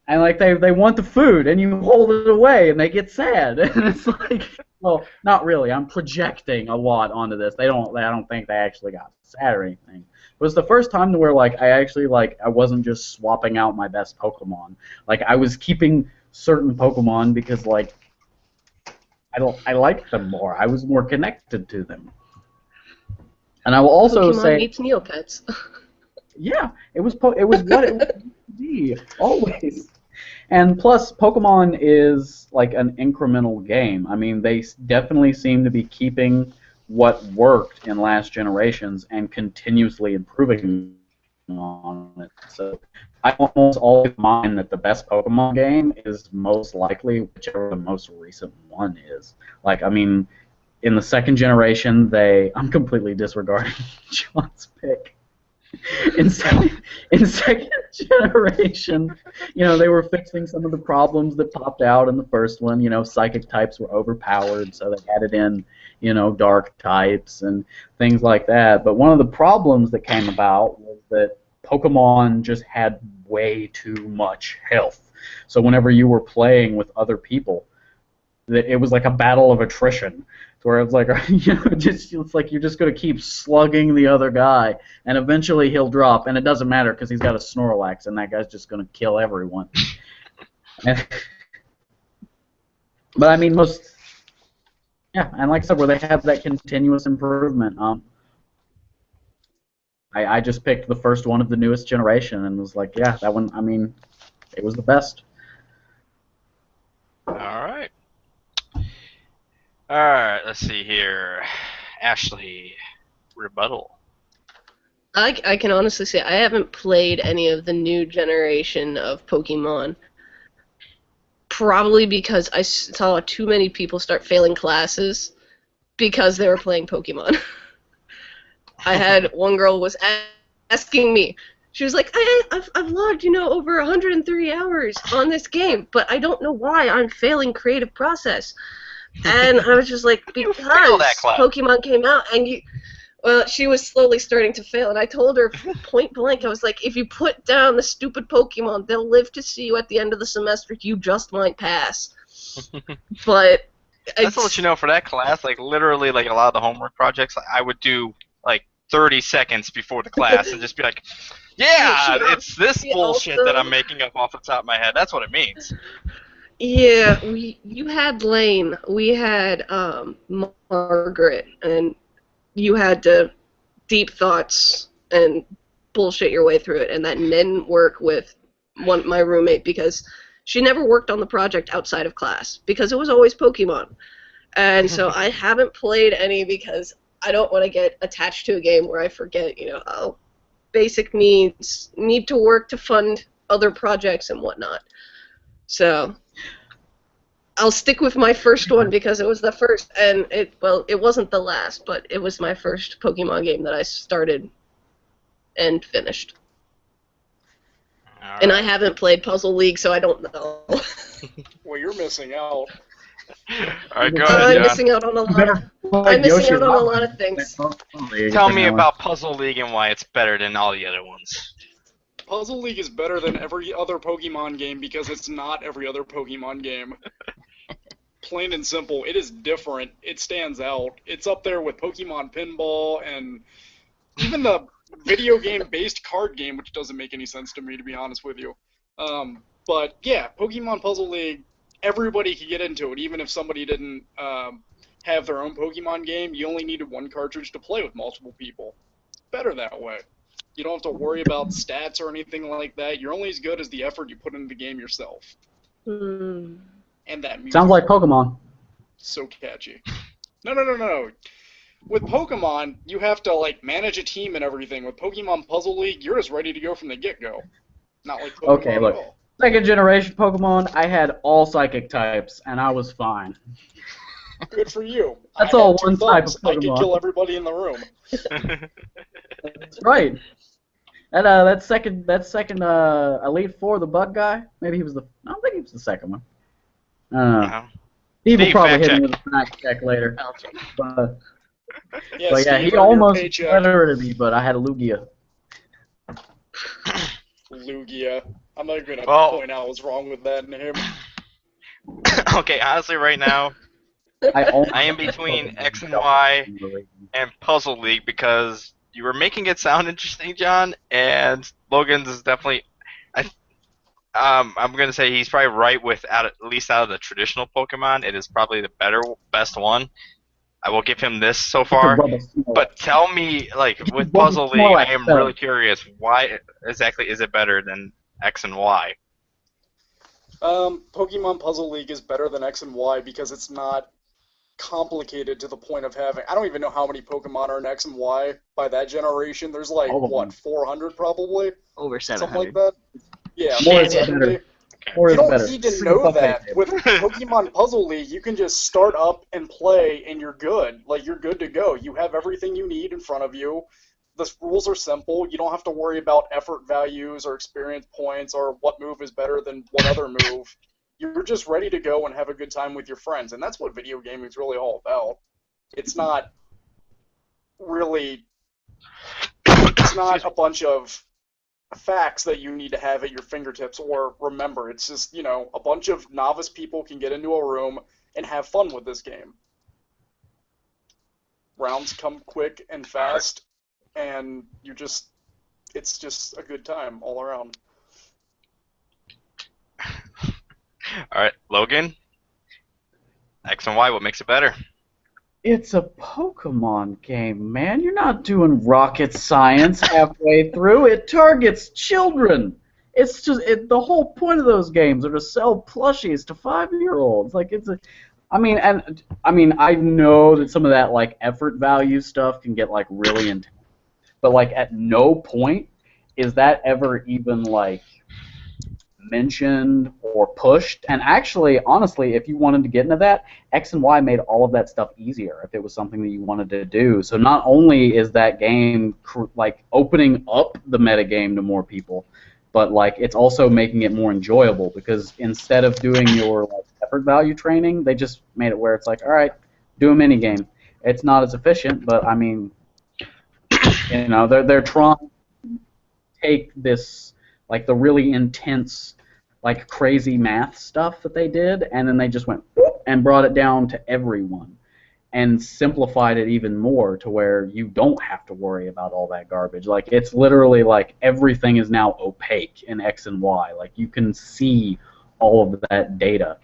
and like they want the food, and you hold it away, and they get sad, and it's like, well, not really. I'm projecting a lot onto this. I don't think they actually got sad or anything. It was the first time to where like I actually I wasn't just swapping out my best Pokemon. Like I was keeping certain Pokemon because like I liked them more. I was more connected to them. And I will also Pokemon say meets Neopets. yeah, it was what it was to be, always. And plus, Pokemon is like an incremental game. I mean, they definitely seem to be keeping what worked in last generations and continuously improving on it. So I almost always mind that the best Pokemon game is most likely whichever the most recent one is. Like, I mean, in the second generation, I'm completely disregarding John's pick. In second generation, they were fixing some of the problems that popped out in the first one. Psychic types were overpowered, so they added in, dark types and things like that. But one of the problems that came about was that Pokemon just had way too much health. So whenever you were playing with other people, that it was like a battle of attrition. Where it's like, it's like you're just going to keep slugging the other guy, and eventually he'll drop, and it doesn't matter because he's got a Snorlax, and that guy's just going to kill everyone. But I mean, and like I said, where they have that continuous improvement. I just picked the first one of the newest generation and was like, yeah, that one. I mean, it was the best. All right. All right. Let's see here. Ashley, rebuttal. I can honestly say I haven't played any of the new generation of Pokemon. Probably because I saw too many people start failing classes because they were playing Pokemon. I had one girl was asking me. She was like, I've logged, over 103 hours on this game, but I don't know why I'm failing creative process. And I was just like, You because failed that class. Pokemon came out and well, she was slowly starting to fail, and I told her point blank, I was like, if you put down the stupid Pokemon, they'll live to see you at the end of the semester. You just might pass. But That's to let you know, for that class, like literally, like a lot of the homework projects, I would do like 30 seconds before the class and just be like, yeah, it's this bullshit that I'm making up off the top of my head. That's what it means. Yeah, you had Lane, we had Margaret, and you had to deep thoughts and bullshit your way through it, and then work with my roommate because she never worked on the project outside of class because it was always Pokemon. And so I haven't played any because I don't want to get attached to a game where I forget, basic needs, need to work to fund other projects and whatnot. So I'll stick with my first one because it was the first, and it wasn't the last, but it was my first Pokemon game that I started and finished. All And right. I haven't played Puzzle League, so I don't know. Well, you're missing out. All right, go I'm ahead, John. missing out on a lot. I'm missing out on a lot of things. Tell me about Puzzle League and why it's better than all the other ones. Puzzle League is better than every other Pokemon game because it's not every other Pokemon game. Plain and simple, it is different. It stands out. It's up there with Pokemon Pinball and even the video game-based card game, which doesn't make any sense to me, to be honest with you. But yeah, Pokemon Puzzle League, everybody could get into it, even if somebody didn't have their own Pokemon game. You only needed one cartridge to play with multiple people. Better that way. You don't have to worry about stats or anything like that. You're only as good as the effort you put into the game yourself. Hmm. And that music. Sounds like Pokemon. So catchy. No. With Pokemon, you have to manage a team and everything. With Pokemon Puzzle League, you're just ready to go from the get-go. Not like Pokemon Okay, at look. all. Second generation Pokemon, I had all psychic types, and I was fine. Good for you. That's I all had two one type of thumbs. I could Pokemon. kill everybody in the room. That's right. That second Elite Four, the bug guy. Maybe he was the. I don't think he was the second one. I don't know. Uh-huh. Steve will Steve, probably fact hit me check. with a fact check later. I'll check. But Yeah, yeah, Steve, he earn your almost paycheck. better me, but I had a Lugia. Lugia. I'm not going to Well- point out what's wrong with that name. Okay, honestly, right now, I am between X and Y and Puzzle League because you were making it sound interesting, John, and Logan's is definitely. I'm gonna say he's probably right with at least out of the traditional Pokemon, it is probably the best one. I will give him this so far. But tell me, with Puzzle League, I am really curious. Why exactly is it better than X and Y? Pokemon Puzzle League is better than X and Y because it's not complicated to the point of having. I don't even know how many Pokemon are in X and Y by that generation. There's All of them. 400 probably? Over Something 700. like that? Yeah, More is 470. better. More You is don't better. need to know that. With Pokemon Puzzle League, you can just start up and play, and you're good. You're good to go. You have everything you need in front of you. The rules are simple. You don't have to worry about effort values or experience points or what move is better than what other move. You're just ready to go and have a good time with your friends, and that's what video gaming is really all about. It's not really... It's not a bunch of facts that you need to have at your fingertips or remember. It's just, a bunch of novice people can get into a room and have fun with this game. Rounds come quick and fast, and it's just a good time all around. All right, Logan. X and Y, what makes it better? It's a Pokemon game, man. You're not doing rocket science halfway through. It targets children. It's just the whole point of those games are to sell plushies to 5-year-olds. Like it's a, I know that some of that like effort value stuff can get like really intense, but like at no point is that ever even like mentioned or pushed. And actually, honestly, if you wanted to get into that, X and Y made all of that stuff easier if it was something that you wanted to do. So not only is that game like opening up the metagame to more people, but like it's also making it more enjoyable because instead of doing your like effort value training, they just made it where it's like, all right, do a mini game. It's not as efficient, but I mean, you know, they're trying to take this like the really intense, like crazy math stuff that they did, and then they just went whoop, and brought it down to everyone, and simplified it even more to where you don't have to worry about all that garbage. Like it's literally like everything is now opaque in X and Y. Like you can see all of that data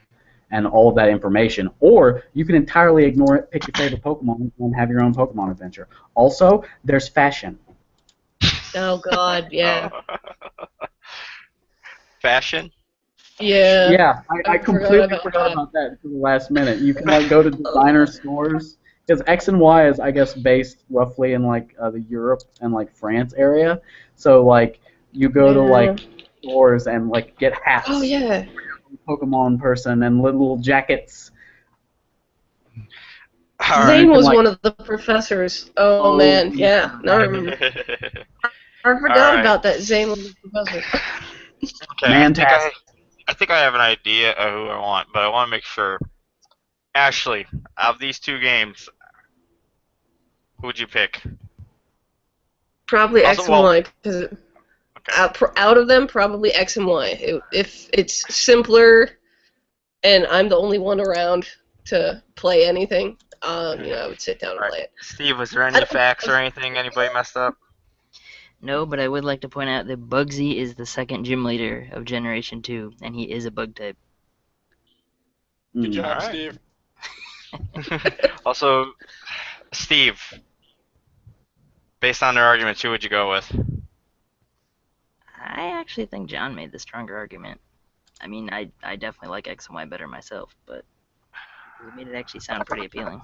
and all of that information, or you can entirely ignore it, pick your favorite Pokemon, and have your own Pokemon adventure. Also, there's fashion. Oh God, yeah, Fashion? yeah. Yeah, I completely about forgot that. about that until the last minute. You can like go to designer stores because X and Y is, I guess, based roughly in like the Europe and like France area. So like you go to Yeah. like stores and like get hats, Oh yeah. Pokemon person, and little jackets. All Zane can, was like- one of the professors. Oh, man, yeah. Now I remember. right. I forgot Alright. about that. Zane was the professor. Okay, Fantastic. I think I have an idea of who I want, but I want to make sure. Ashley, out of these two games, who would you pick? Probably Also, X and well- Y, because out of them, probably X and Y. If it's simpler, and I'm the only one around to play anything, I would sit down and Alright. play it. Steve, was there any facts or anything anybody messed up? No, but I would like to point out that Bugsy is the second gym leader of Generation 2, and he is a bug type. Good Mm. job, Alright. Steve. Also, Steve, based on their arguments, who would you go with? I actually think John made the stronger argument. I mean, I definitely like X and Y better myself, but he made it actually sound pretty appealing.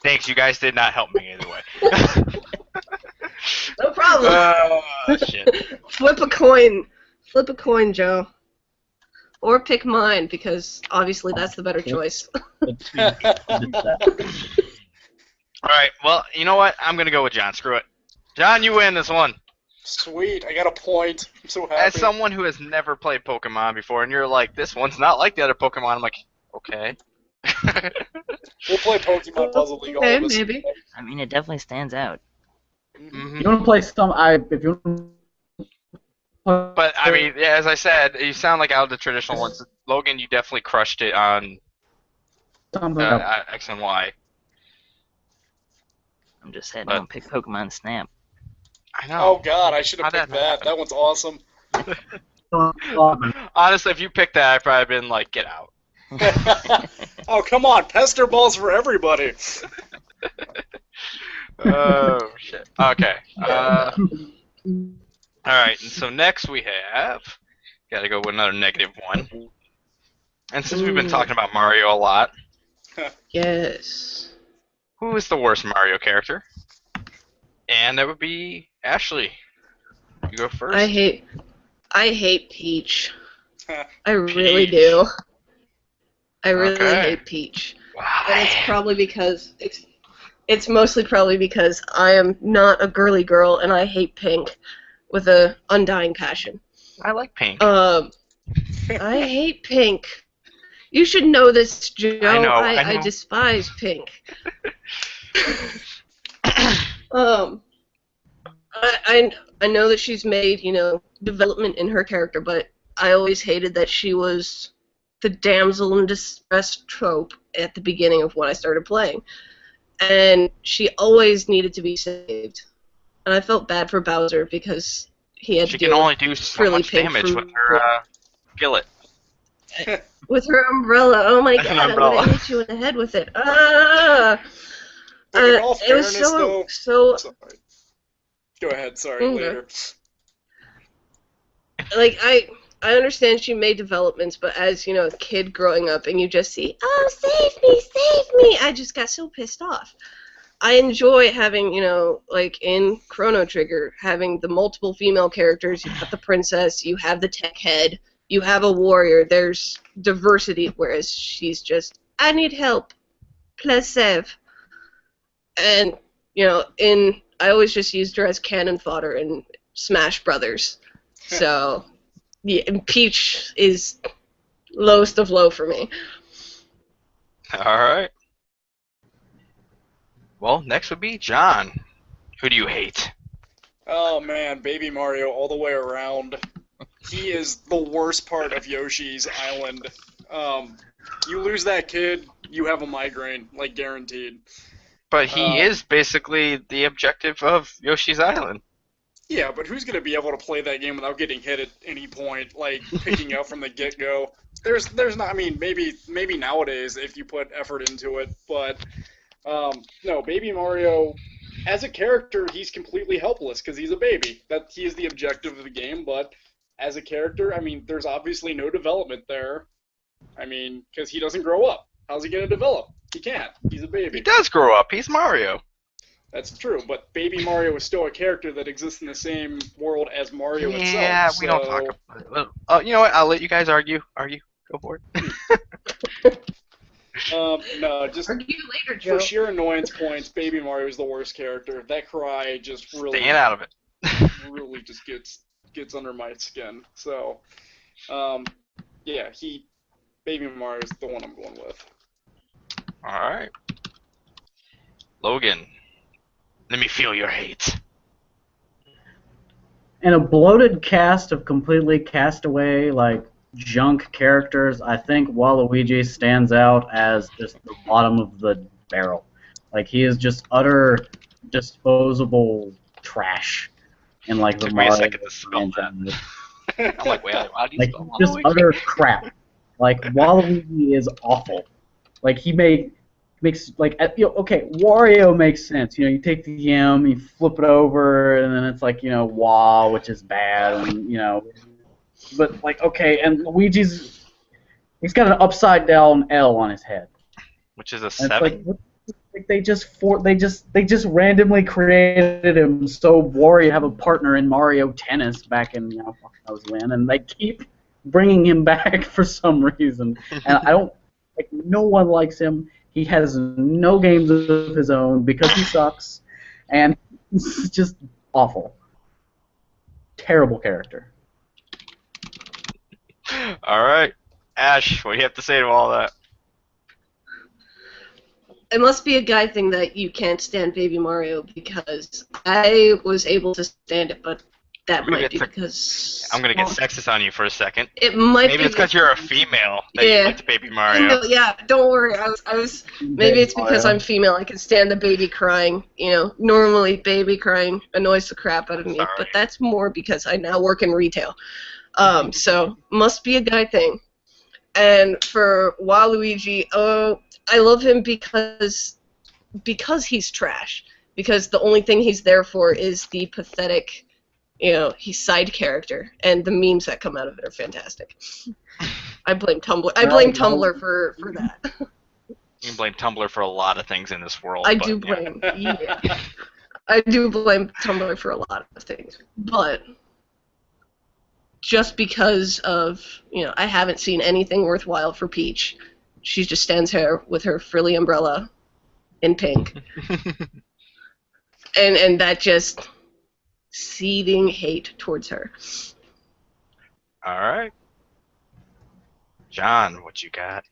Thanks, you guys did not help me either way. No problem. Shit. Flip a coin. Flip a coin, Joe. Or pick mine, because obviously that's the better choice. Alright, well, you know what? I'm gonna go with John. Screw it. John, you win this one. Sweet, I got a point. I'm so happy. As someone who has never played Pokemon before, and you're like, this one's not like the other Pokemon, I'm like, okay. We'll play Pokemon Puzzle League all Okay, of us. maybe. I mean, it definitely stands out. Mhm. You want to play some? If you want to But, I mean, yeah, as I said, you sound like out of the traditional ones. Logan, you definitely crushed it on something X and Y. I'm just sad But- I don't pick Pokemon Snap. I Oh know. god, I should have How'd picked that that. happen? That one's awesome. Honestly, if you picked that, I'd probably been like, get out. Oh, come on, pester balls for everybody. Oh, shit. Okay. Alright, and so next we have... Gotta go with another negative one. And since we've been talking about Mario a lot, Yes. who is the worst Mario character? And that would be Ashley. You go first. I hate Peach. I really do. I really Okay. hate Peach. Wow. And it's probably because it's mostly probably because I am not a girly girl and I hate pink with a undying passion. I like pink. I hate pink. You should know this, Joe. I know. I despise pink. I know that she's made, development in her character, but I always hated that she was the damsel in distress trope at the beginning of when I started playing. And she always needed to be saved. And I felt bad for Bowser because he had She to can deal only do so really much pink damage from- with her skillet. with her umbrella. Oh my An god, I'm umbrella. gonna hit you in the head with it. Ah! But in all It was fairness, though, so sorry. Go ahead. Sorry. Okay. Later. like I understand she made developments, but as you know, a kid growing up and you just see, oh, save me, I just got so pissed off. I enjoy having, like in Chrono Trigger, having the multiple female characters. You've got the princess, you have the tech head, you have a warrior. There's diversity, whereas she's just, I need help, please save. And, I always just used her as cannon fodder in Smash Brothers. So, yeah, Peach is lowest of low for me. All right. Well, next would be John. Who do you hate? Oh man, Baby Mario all the way around. He is the worst part of Yoshi's Island. You lose that kid, you have a migraine, like guaranteed. But he is basically the objective of Yoshi's Island. Yeah, but who's gonna be able to play that game without getting hit at any point, like picking up from the get-go? There's not. I mean, maybe nowadays if you put effort into it, but no, Baby Mario, as a character, he's completely helpless because he's a baby. That he is the objective of the game, but as a character, I mean, there's obviously no development there. I mean, because he doesn't grow up. How's he gonna develop? He can't. He's a baby. He does grow up. He's Mario. That's true, but Baby Mario is still a character that exists in the same world as Mario itself. Yeah, we don't talk about it. Well, you know what? I'll let you guys argue. Go for it. No, just Argue later, Joe. for sheer annoyance points, Baby Mario is the worst character. That cry just really, Staying out of it. really just gets under my skin. So, yeah, Baby Mario is the one I'm going with. All right. Logan, let me feel your hate. In a bloated cast of completely castaway, like, junk characters, I think Waluigi stands out as just the bottom of the barrel. Like, he is just utter disposable trash in, like, the Took me a Mario second to spell franchise. I'm like, wait, how do you Like, spell just Waluigi? utter crap. Like, Waluigi is awful. Like, he makes, like, okay, Wario makes sense. You take the yam, you flip it over, and then it's like, wah, which is bad, and, but, like, okay, and Luigi's, he's got an upside down L on his head. Which is a And 7? it's like they just randomly created him so Wario have a partner in Mario Tennis back in, fuck knows when, and they keep bringing him back for some reason. And I don't, like, no one likes him. He has no games of his own because he sucks, and he's just awful. Terrible character. All right. Ash, what do you have to say to all that? It must be a guy thing that you can't stand Baby Mario, because I was able to stand it, but that I'm gonna might be get because I'm going to get sexist on you for a second. it might Maybe be it's because you're a female that you Yeah. like Baby Mario. Yeah, don't worry. I was. Maybe it's because I'm female. I can stand the baby crying. Normally baby crying annoys the crap out of me, Sorry. but that's more because I now work in retail. So must be a guy thing. And for Waluigi, I love him because he's trash. Because the only thing he's there for is the pathetic, he's side character, and the memes that come out of it are fantastic. I blame Tumblr. I blame Tumblr for that. You can blame Tumblr for a lot of things in this world. I but, do blame. Yeah. I do blame Tumblr for a lot of things, but just because of I haven't seen anything worthwhile for Peach. She just stands here with her frilly umbrella in pink, and that just seething hate towards her. All right. John, what you got?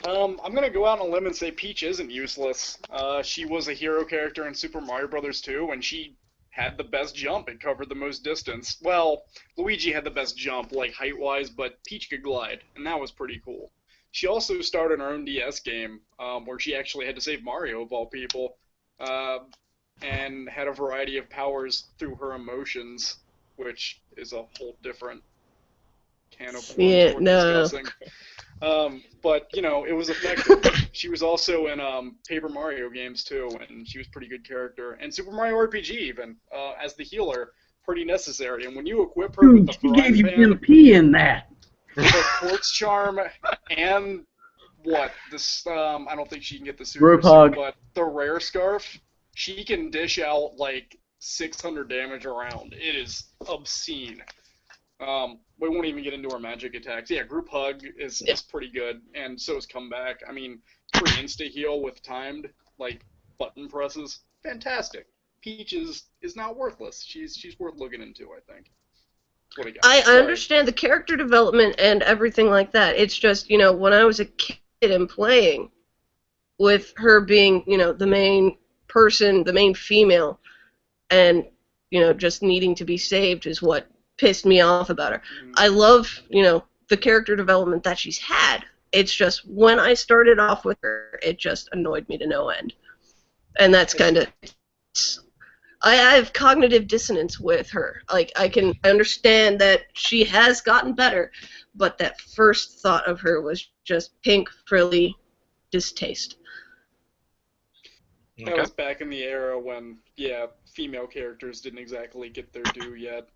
I'm gonna go out on a limb and say Peach isn't useless. She was a hero character in Super Mario Bros. 2, and she had the best jump. It covered the most distance. Well, Luigi had the best jump, like height-wise, but Peach could glide, and that was pretty cool. She also started her own DS game, where she actually had to save Mario, of all people, and had a variety of powers through her emotions, which is a whole different can of worms Yeah, worth no. discussing. But you know, it was effective. She was also in Paper Mario games too, and she was a pretty good character. And Super Mario RPG even as the healer, pretty necessary. And when you equip her with Dude, the she gave frying you pan, MP in that. the quartz charm, and what this I don't think she can get the super Group suit, hug. but the rare scarf, she can dish out like 600 damage around. It is obscene. We won't even get into her magic attacks. Yeah, group hug is pretty good, and so is comeback. I mean, free insta heal with timed like button presses, fantastic. Peach is not worthless. She's worth looking into, I think. What do you got? I Sorry. understand the character development and everything like that. It's just, when I was a kid and playing, with her being, the main person, the main female, and, just needing to be saved is what pissed me off about her. I love, the character development that she's had. It's just when I started off with her, it just annoyed me to no end. And that's kind of... I have cognitive dissonance with her. Like, I understand that she has gotten better, but that first thought of her was just pink, frilly distaste. That was back in the era when, female characters didn't exactly get their due yet.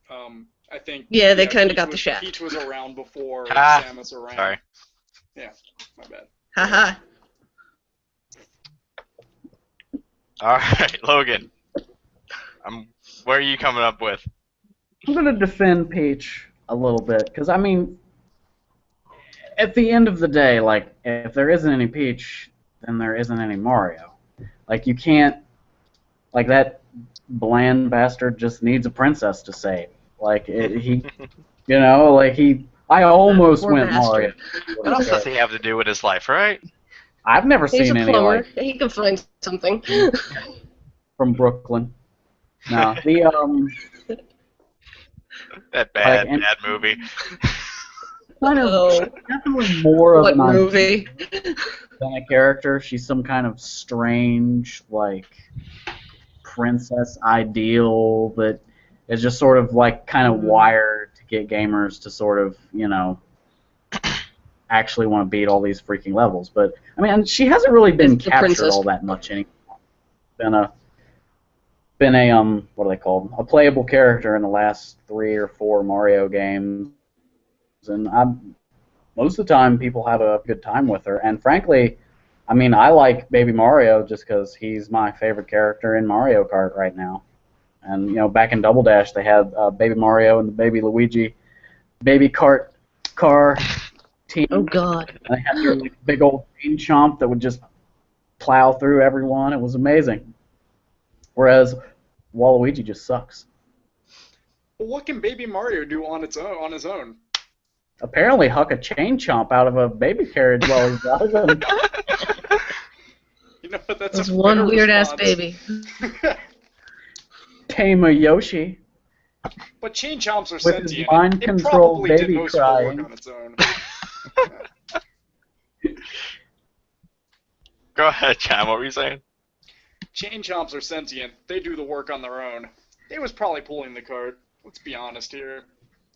I think. Yeah, they kind of got the shaft. Peach was around before Samus around. Sorry. Yeah, my bad. Haha. All right, Logan. Where are you coming up with? I'm going to defend Peach a little bit, because, I mean, at the end of the day, like, if there isn't any Peach, then there isn't any Mario. Like, you can't, like, that bland bastard just needs a princess to save. Like, I almost Poor went bastard. Mario. What else does he have to do with his life, right? I've never He's seen a any, plumber. like, He can find something. from Brooklyn. No, That bad Like, movie. kind of Oh, definitely more of what an idea movie? than a character. She's some kind of strange, like, princess ideal that is just sort of, like, kind of wired to get gamers to sort of, actually want to beat all these freaking levels. But, I mean, she hasn't really been It's the captured princess. all that much anymore. Been a what are they called? A playable character in the last 3 or 4 Mario games, and most of the time people have a good time with her. And frankly, I mean, I like Baby Mario just because he's my favorite character in Mario Kart right now. And back in Double Dash, they had Baby Mario and the Baby Luigi, Baby Kart car team. Oh God. And they had their like, big old chain chomp that would just plow through everyone. It was amazing. Whereas Waluigi just sucks. Well, what can Baby Mario do on his own? Apparently huck a chain chomp out of a baby carriage while he's driving. You know what? That's That's a one fair weird ass response. baby. Tame a Yoshi. But chain chomps are With his sentient. mind It control probably did baby most of the work crying. on its own. Go ahead, John. What were you saying? Chain chomps are sentient. They do the work on their own. He was probably pulling the cart. Let's be honest here.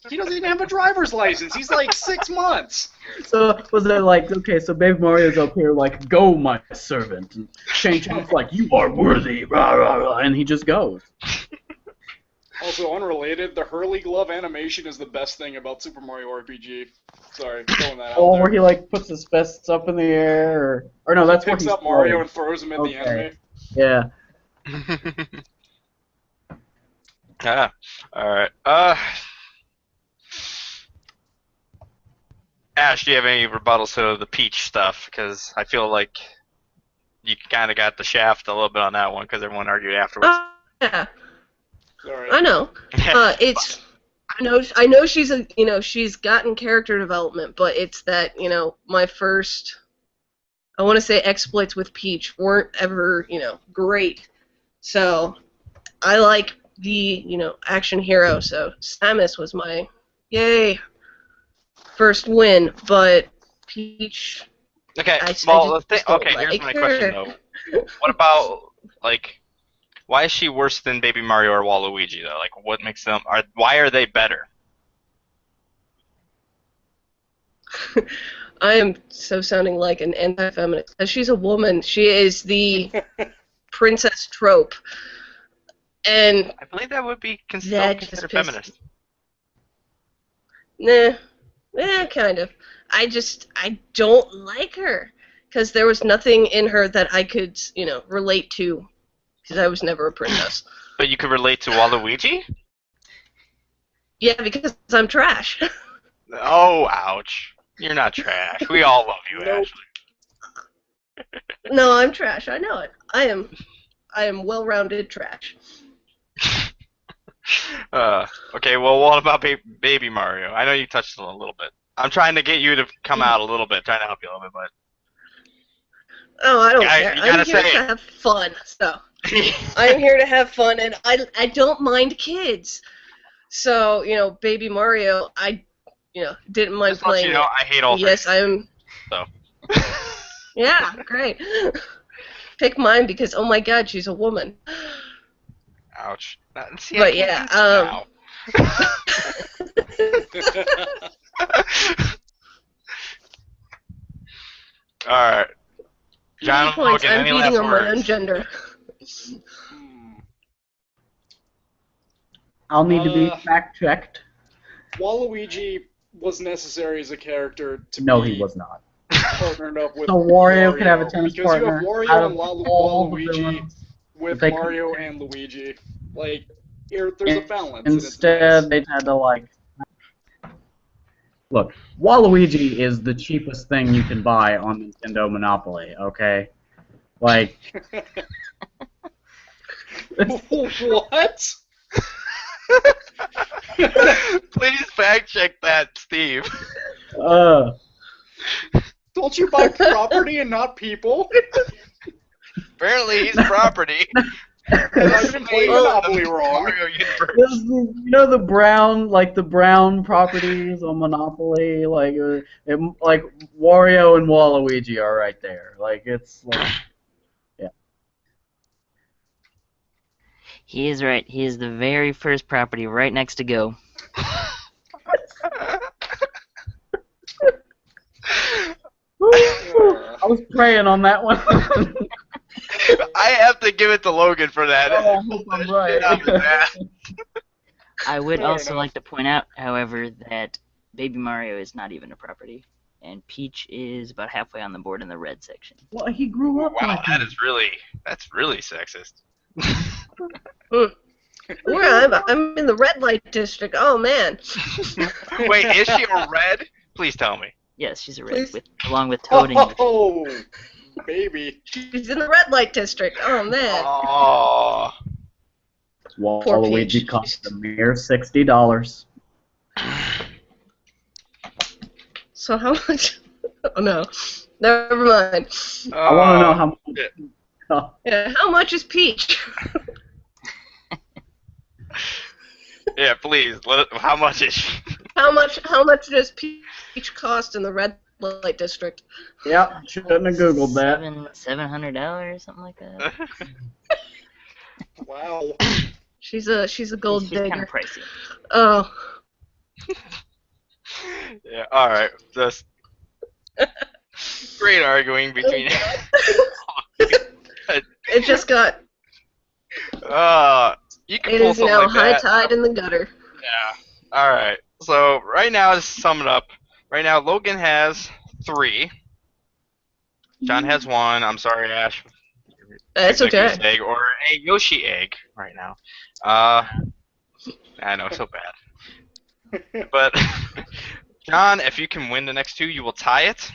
He doesn't even have a driver's license. He's like 6 months. So was it like, okay, so Baby Mario's up here like, go my servant. And Chain Chomp's like, you are worthy. Rah, rah, rah, and he just goes. Also, unrelated, the Hurley Glove animation is the best thing about Super Mario RPG. Sorry, throwing that out Oh, there. where he like puts his fists up in the air, or no, that's where Picks he's up Mario throwing. and throws him at the Okay. enemy. Yeah. All right. Ash, do you have any rebuttals to the Peach stuff? Because I feel like you kind of got the shaft a little bit on that one because everyone argued afterwards. Yeah, Sorry. I know. I know she's gotten character development, but it's that, my first, I want to say exploits with Peach weren't ever, great. So I like the, action hero. So Samus was my, yay, first win. But Peach, Okay, I just well, don't okay, here's like my her. question though. What about, like, why is she worse than Baby Mario or Waluigi though? Like, what makes them? Why are they better? I am so sounding like an anti-feminist. As she's a woman, she is the princess trope. And I believe that would be still that just considered pissed. feminist. Nah, kind of. I don't like her. Because there was nothing in her that I could, relate to. Because I was never a princess. But you could relate to Waluigi? Yeah, because I'm trash. Oh, ouch. You're not trash. We all love you, Nope. Ashley. No, I'm trash. I know it. I am well-rounded trash. Okay, well, what about Baby Mario? I know you touched on it a little bit. I'm trying to get you to come out a little bit, trying to help you a little bit, but... Oh, I don't Yeah, care. you I'm gotta here say to it. have fun. So I'm here to have fun, and I don't mind kids. So Baby Mario, I didn't mind Just to let playing you know, it. I hate all three. Yes, I'm. So. Yeah, great. Pick mine because oh my God, she's a woman. Ouch. See, But I yeah, can't Alright. John and points. Logan, I'm any beating last on my own words? gender. I'll need to be fact checked. Waluigi was necessary as a character to No, be he was not. partnered up with So Wario could have a tennis because you have partner Wario out and of all the Waluigi villains. with they Mario could- and Luigi. Like, there's a balance. and it's Instead, nice. they had to look. Waluigi is the cheapest thing you can buy on Nintendo Monopoly. Okay, like What? Please fact check that, Steve. Don't you buy property and not people? Apparently, he's property. I've been playing Monopoly wrong. Mario universe. the brown properties on Monopoly, like Wario and Waluigi are right there. Like it's like, yeah. He is right. He is the very first property right next to Go. I was praying on that one. I have to give it to Logan for that. Oh, I hope I'm right. Shit out of his ass. I would Fair also enough. like to point out, however, that Baby Mario is not even a property, and Peach is about halfway on the board in the red section. Well, he grew up Wow, like that's really sexist. I'm in the red light district. Oh man. Wait, is she a red? Please tell me. Yes, she's a red, Please. along with Toad and Yoshi. Oh, baby. She's in the red light district. Oh man. Oh. Waluigi Peach. cost a mere $60. So how much? Oh no. Never mind. I want to know how much. shit. Yeah, how much is Peach? Yeah, please. How much is she? How much does Peach cost in the red light district? Yeah, shouldn't have googled that. $700, something like that. Wow. She's a gold She's kind digger. of pricey. Oh. Yeah. All right. Just great arguing between. It just got. You can It pull is something now like high that. tide in the gutter. Yeah. All right. So right now, to sum it up, right now Logan has 3. John has 1. I'm sorry, Ash. That's Like a okay. goose egg or a Yoshi egg right now. I know, so bad. But John, if you can win the next 2, you will tie it.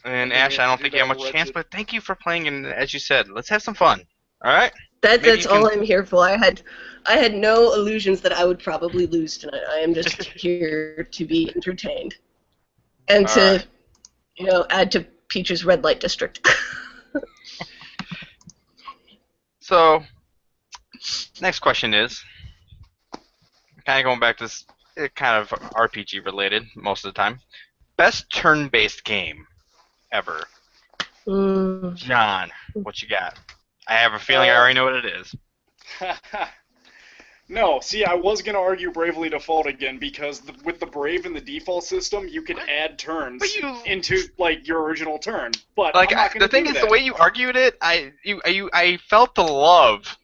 And Okay, Ash, I don't do think you have that, much chance, wretched. but thank you for playing. And as you said, let's have some fun. All right. That's Maybe you all can- I'm here for. I had no illusions that I would probably lose tonight. I am just here to be entertained. And All to right. add to Peach's red light district. So, next question is kind of going back to this, kind of RPG related most of the time. Best turn-based game ever. John, what you got? I have a feeling I already know what it is. No, see, I was gonna argue Bravely Default again because with the Brave in the default system, you could add turns But you into like your original turn. But like I'm not the gonna thing do is that. the way you argued it. I felt the love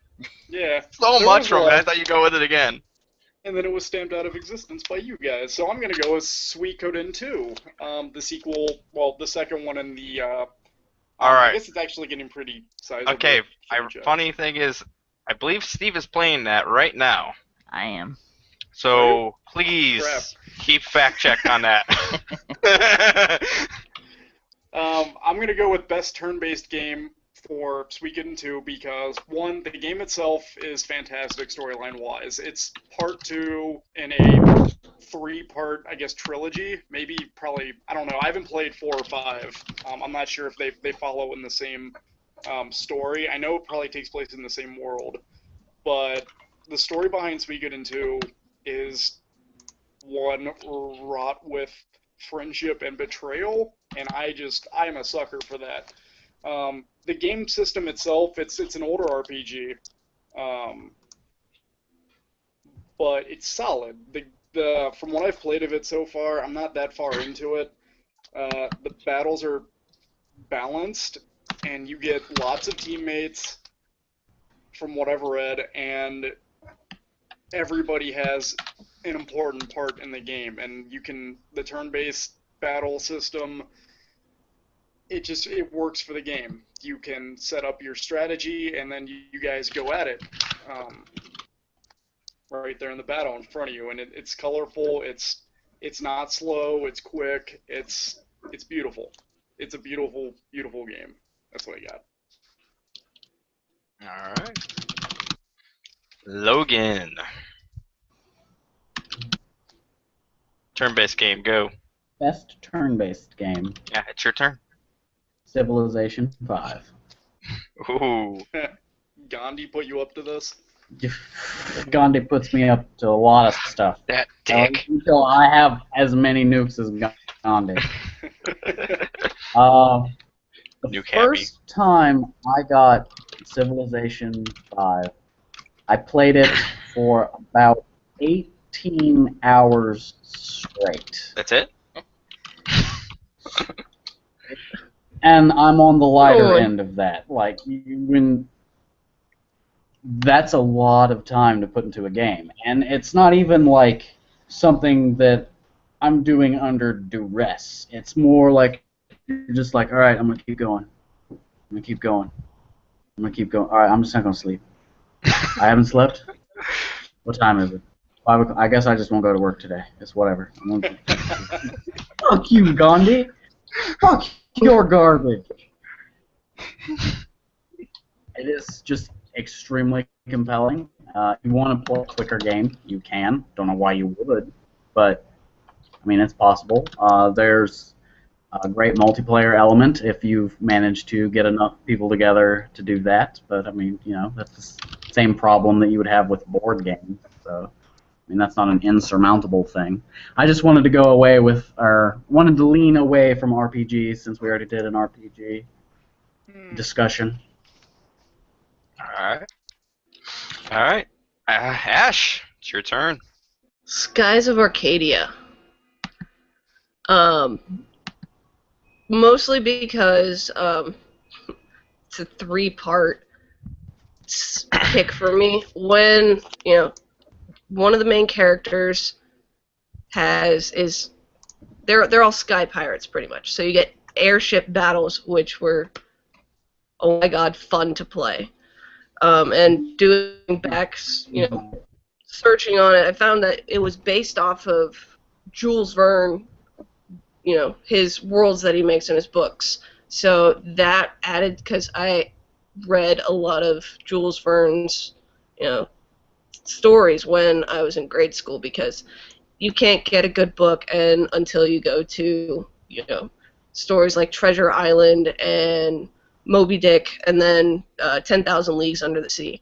Yeah, so there much was from it. I love, thought you'd go with it again. and then it was stamped out of existence by you guys. So I'm gonna go with Suikoden 2, the sequel. Well, the second one in the. All I right. guess it's actually getting pretty sizable. Okay. franchise. Funny thing is, I believe Steve is playing that right now. I am. So please Crap. keep fact check on that. I'm gonna go with best turn-based game for Suikoden 2 because one, the game itself is fantastic storyline-wise. It's part 2 in a 3-part, I guess, trilogy. Maybe, probably, I don't know. I haven't played 4 or 5. I'm not sure if they follow in the same story. I know it probably takes place in the same world, but the story behind Suikoden 2 is one wrought with friendship and betrayal, and I am a sucker for that. The game system itself, it's an older RPG, but it's solid. The from what I've played of it so far, I'm not that far into it. The battles are balanced, and you get lots of teammates, from what I've read, and everybody has an important part in the game, and the turn-based battle system, it works for the game. You can set up your strategy, and then you guys go at it, right there in the battle in front of you, and it's colorful, it's not slow, it's quick, it's beautiful. It's a beautiful, beautiful game. That's what I got. All right. Logan. Turn-based game, go. Best turn-based game, Yeah, it's your turn. Civilization 5. Ooh. Gandhi put you up to this? Gandhi puts me up to a lot of stuff. That dick. Until I have as many nukes as Gandhi. The Nuke happy. first time I got Civilization 5, I played it for about 18 hours straight. That's it? And I'm on the lighter Oh. end of that. Like, that's a lot of time to put into a game. And it's not even like something that I'm doing under duress. It's more like you're just like, all right, I'm going to keep going. I'm going to keep going. I'm going to keep going. All right, I'm just not going to sleep. I haven't slept? What time is it? 5 o'clock. I guess I just won't go to work today. It's whatever. Fuck you, Gandhi. Fuck your garbage. It is just extremely compelling. If you want to play a quicker game, you can. Don't know why you would, but I mean, it's possible. There's a great multiplayer element if you've managed to get enough people together to do that. But I mean, you know, that's the same problem that you would have with board games. So I mean, that's not an insurmountable thing. I just wanted to go away with, or wanted to lean away from RPGs since we already did an RPG discussion. Alright. Alright. Ash, it's your turn. Skies of Arcadia. Mostly because it's a 3-part pick for me. When, you know, one of the main characters they're all sky pirates pretty much. So you get airship battles, which were, oh my god, fun to play. And doing back, you know, searching on it, I found that it was based off of Jules Verne, you know, his worlds that he makes in his books. So that added, because I read a lot of Jules Verne's, you know, stories when I was in grade school, because you can't get a good book until you go to, you know, stories like Treasure Island and Moby Dick, and then 10,000 Leagues Under the Sea.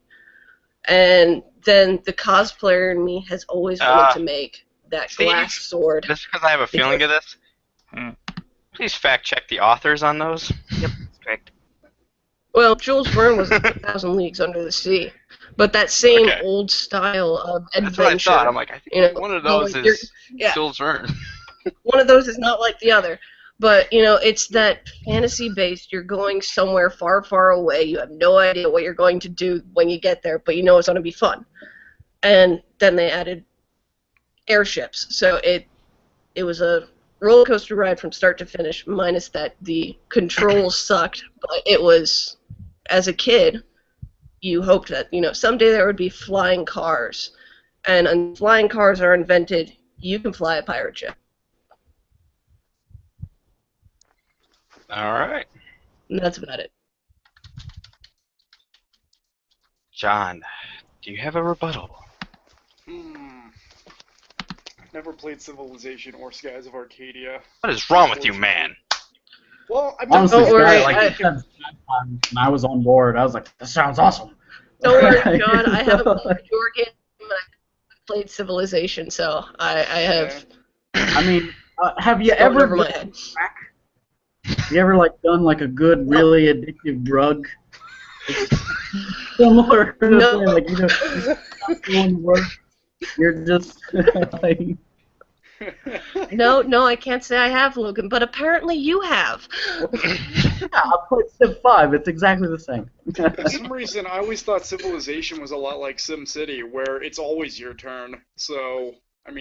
And then the cosplayer in me has always wanted to make that Steve, glass sword. Just because I have a feeling of this, please fact check the authors on those. Yep, correct. Well, Jules Verne was 10,000 Leagues Under the Sea, But that same Okay. old style of That's what I adventure. thought. I'm like, I think You know, one of those going- you're- is yeah. Jules Verne. One of those is not like the other. But, it's that fantasy-based, you're going somewhere far, far away, you have no idea what you're going to do when you get there, but you know it's going to be fun. And then they added airships, so it was a roller coaster ride from start to finish, minus that the controls sucked, but it was, as a kid, you hoped that, someday there would be flying cars. And when flying cars are invented, you can fly a pirate ship. All right, And that's about it. John, do you have a rebuttal? Never played Civilization or Skies of Arcadia. What is wrong with you, man? Well, I've Honestly, Don't worry, Sky, like you said, and I was on board. I was like, "This sounds awesome." Don't worry, John. I haven't played your game. I played Civilization, so I have. I mean, have you it's going ever over my head. you ever done a good, really addictive drug? It's similar to No. like you're not doing work. You're just like, No, I can't say I have, Logan, but apparently you have. yeah, I played Civ 5. It's exactly the same. For some reason, I always thought Civilization was a lot like SimCity, where it's always your turn. So, I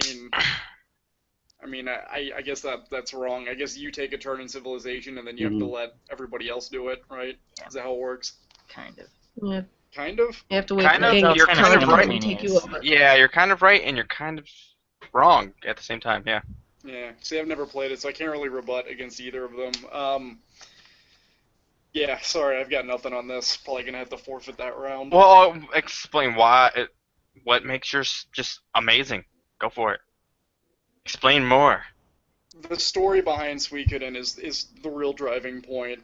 guess that's wrong. I guess you take a turn in Civilization, and then you have to let everybody else do it, right? Yeah. Is that how it works? Kind of. Yeah, Kind of. you have to wait Kind for the of, game you're to kind of come right. and take you over. Yeah, you're kind of right, and you're kind of wrong at the same time. Yeah. Yeah. See, I've never played it, so I can't really rebut against either of them. Yeah, sorry, I've got nothing on this. Probably gonna have to forfeit that round. Well, I'll explain what makes yours just amazing. Go for it. Explain more. The story behind Suikoden is the real driving point.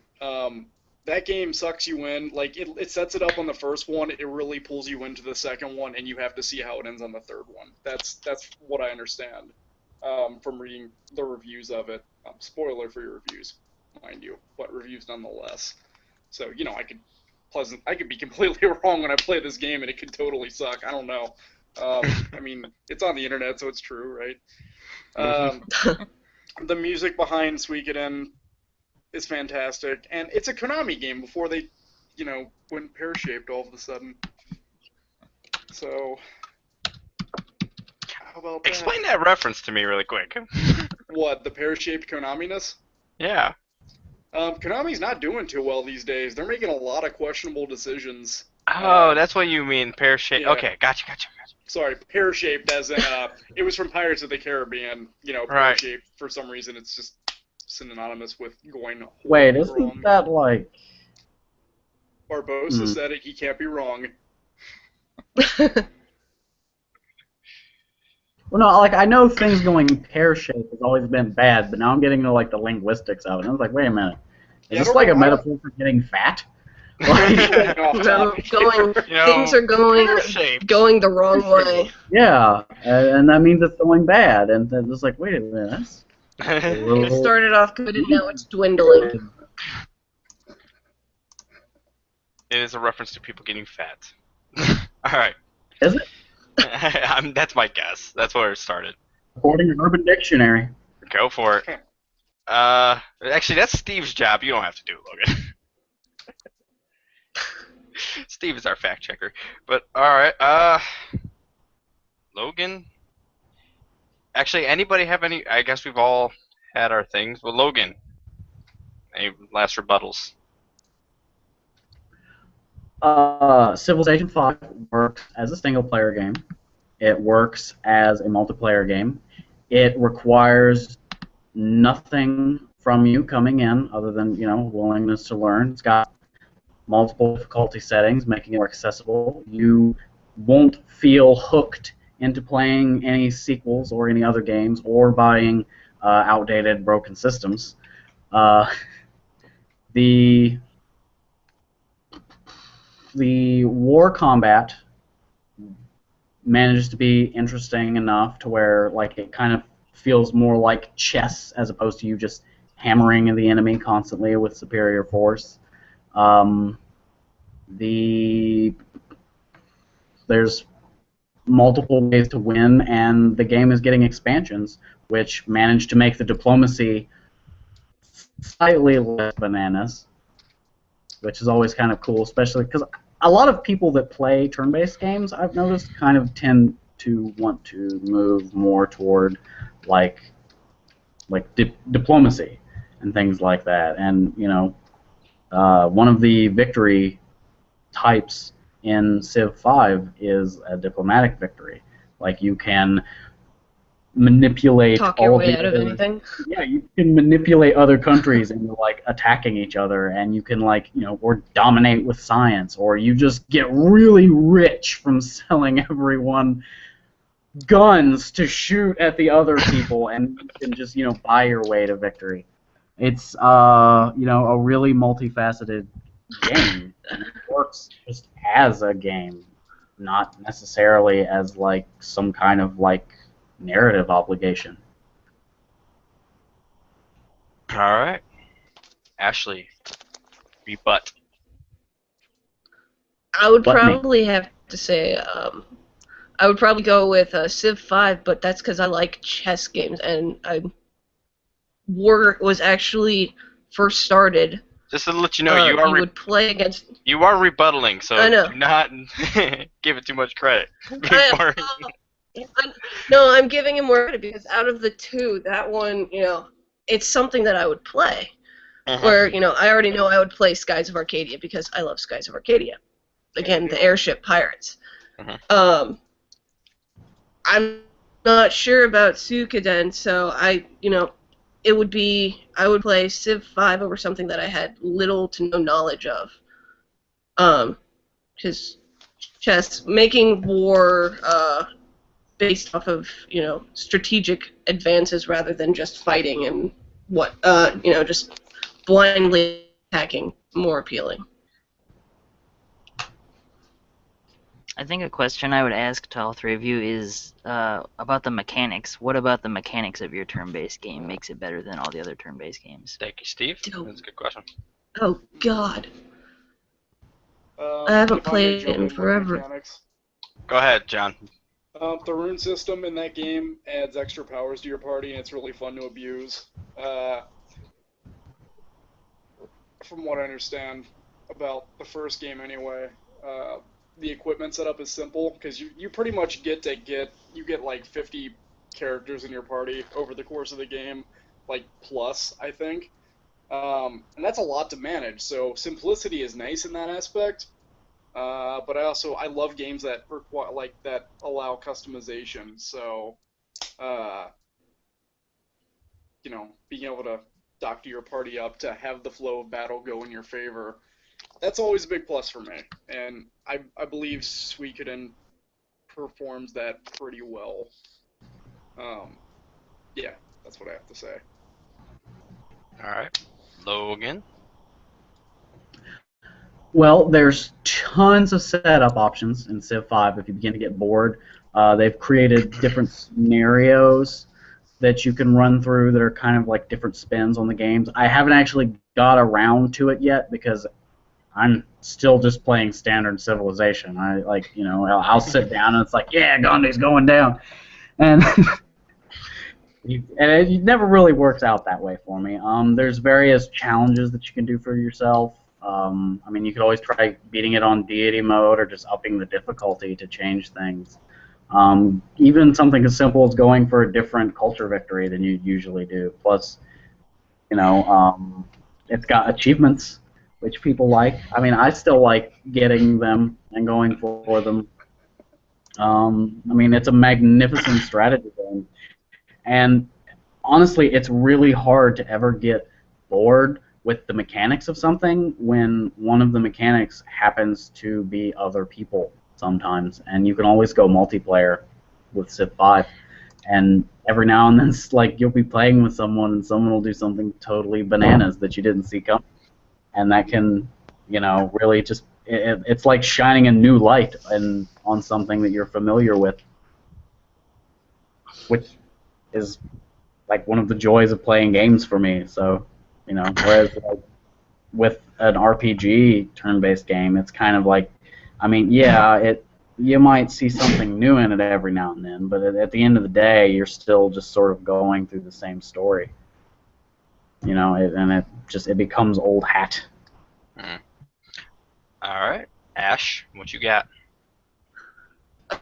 That game sucks you in. Like, it sets it up on the first one, it really pulls you into the second one, and you have to see how it ends on the third one. That's what I understand from reading the reviews of it. Spoiler for your reviews, mind you, but reviews nonetheless. So, I could be completely wrong when I play this game, and it could totally suck. I don't know. I mean, it's on the internet, so it's true, right? The music behind Suikoden is fantastic, and it's a Konami game before they, went pear-shaped all of a sudden. So, how about that? Explain that reference to me really quick. What, the pear-shaped Konami-ness? Yeah. Konami's not doing too well these days. They're making a lot of questionable decisions. Oh, that's what you mean, pear-shaped. Yeah. Okay, gotcha. Sorry, pear-shaped as in, it was from Pirates of the Caribbean, Right. pear-shaped. For some reason, it's just synonymous with going Wait, wrong. isn't that like? Barbosa said it, he can't be wrong. Well, no, I know things going pear-shaped has always been bad, but now I'm getting into the linguistics of it. And I was like, wait a minute, is Yeah, I this don't like a know how- metaphor for getting fat? Getting off No, topic. things are pear-shaped. going the wrong way. Yeah, and that means it's going bad, and then it's like, wait a minute, that's a It little... started off good and now it's dwindling. It is a reference to people getting fat. All right. Is it? That's my guess. That's where it started. According to Urban Dictionary. Go for it. Actually, that's Steve's job. You don't have to do it, Logan. Steve is our fact checker. But all right. Logan. Actually, anybody have any? I guess we've all had our things. But Logan, any last rebuttals? Civilization 5 works as a single-player game. It works as a multiplayer game. It requires nothing from you coming in other than, willingness to learn. It's got multiple difficulty settings, making it more accessible. You won't feel hooked into playing any sequels or any other games or buying outdated, broken systems. The war combat manages to be interesting enough to where it kind of feels more like chess as opposed to you just hammering the enemy constantly with superior force. The there's multiple ways to win, and the game is getting expansions, which manage to make the diplomacy slightly less bananas, which is always kind of cool, especially because a lot of people that play turn-based games, I've noticed, kind of tend to want to move more toward like diplomacy and things like that. And one of the victory types in Civ 5 is a diplomatic victory. Like you can manipulate Talk your all way the out of other, anything. yeah, you can manipulate other countries into like attacking each other, and you can or dominate with science, or you just get really rich from selling everyone guns to shoot at the other people, and you can just buy your way to victory. It's a really multifaceted game, and it works just as a game, not necessarily as like some kind of like narrative obligation. All right, Ashley, rebut. I would Let me. probably have to say, I would probably go with Civ 5, but that's because I like chess games, and War was actually first started. Just to let you know, you would play against. You are rebuttaling, so I know. do not give it too much credit. No, I'm giving him more credit because out of the two, that one, it's something that I would play. Where, I already know I would play Skies of Arcadia because I love Skies of Arcadia. Again, the airship pirates. I'm not sure about Suikoden, so I would play Civ 5 over something that I had little to no knowledge of. Because chess, making war based off of, strategic advances rather than just fighting and just blindly attacking, more appealing. I think a question I would ask to all three of you is about the mechanics. What about the mechanics of your turn-based game makes it better than all the other turn-based games? Thank you, Steve. That's a good question. Oh, God. I haven't played it in forever. Go ahead, John. The rune system in that game adds extra powers to your party, and it's really fun to abuse. From what I understand about the first game anyway, the equipment setup is simple, because you pretty much get like 50 characters in your party over the course of the game, like plus, I think. And that's a lot to manage, so simplicity is nice in that aspect. But I love games that require that allow customization. So, being able to doctor your party up to have the flow of battle go in your favor, that's always a big plus for me. And I believe Suikoden performs that pretty well. Yeah, that's what I have to say. All right, Logan. Well, there's tons of setup options in Civ 5 if you begin to get bored. They've created different scenarios that you can run through that are kind of like different spins on the games. I haven't actually got around to it yet because I'm still just playing standard Civilization. I'll sit down and it's like, yeah, Gandhi's going down. And it never really works out that way for me. There's various challenges that you can do for yourself. You could always try beating it on deity mode or just upping the difficulty to change things. Even something as simple as going for a different culture victory than you usually do. Plus, it's got achievements, which people like. I still like getting them and going for them. It's a magnificent strategy game. And honestly, it's really hard to ever get bored with the mechanics of something when one of the mechanics happens to be other people sometimes. And you can always go multiplayer with Civ 5. And every now and then, it's like you'll be playing with someone and someone will do something totally bananas that you didn't see coming. And that can, really just, it's like shining a new light on something that you're familiar with, which is like one of the joys of playing games for me. So, whereas with an RPG turn-based game, it's kind of like, you might see something new in it every now and then, but at the end of the day, you're still just sort of going through the same story. And it becomes old hat. Mm. All right, Ash, what you got?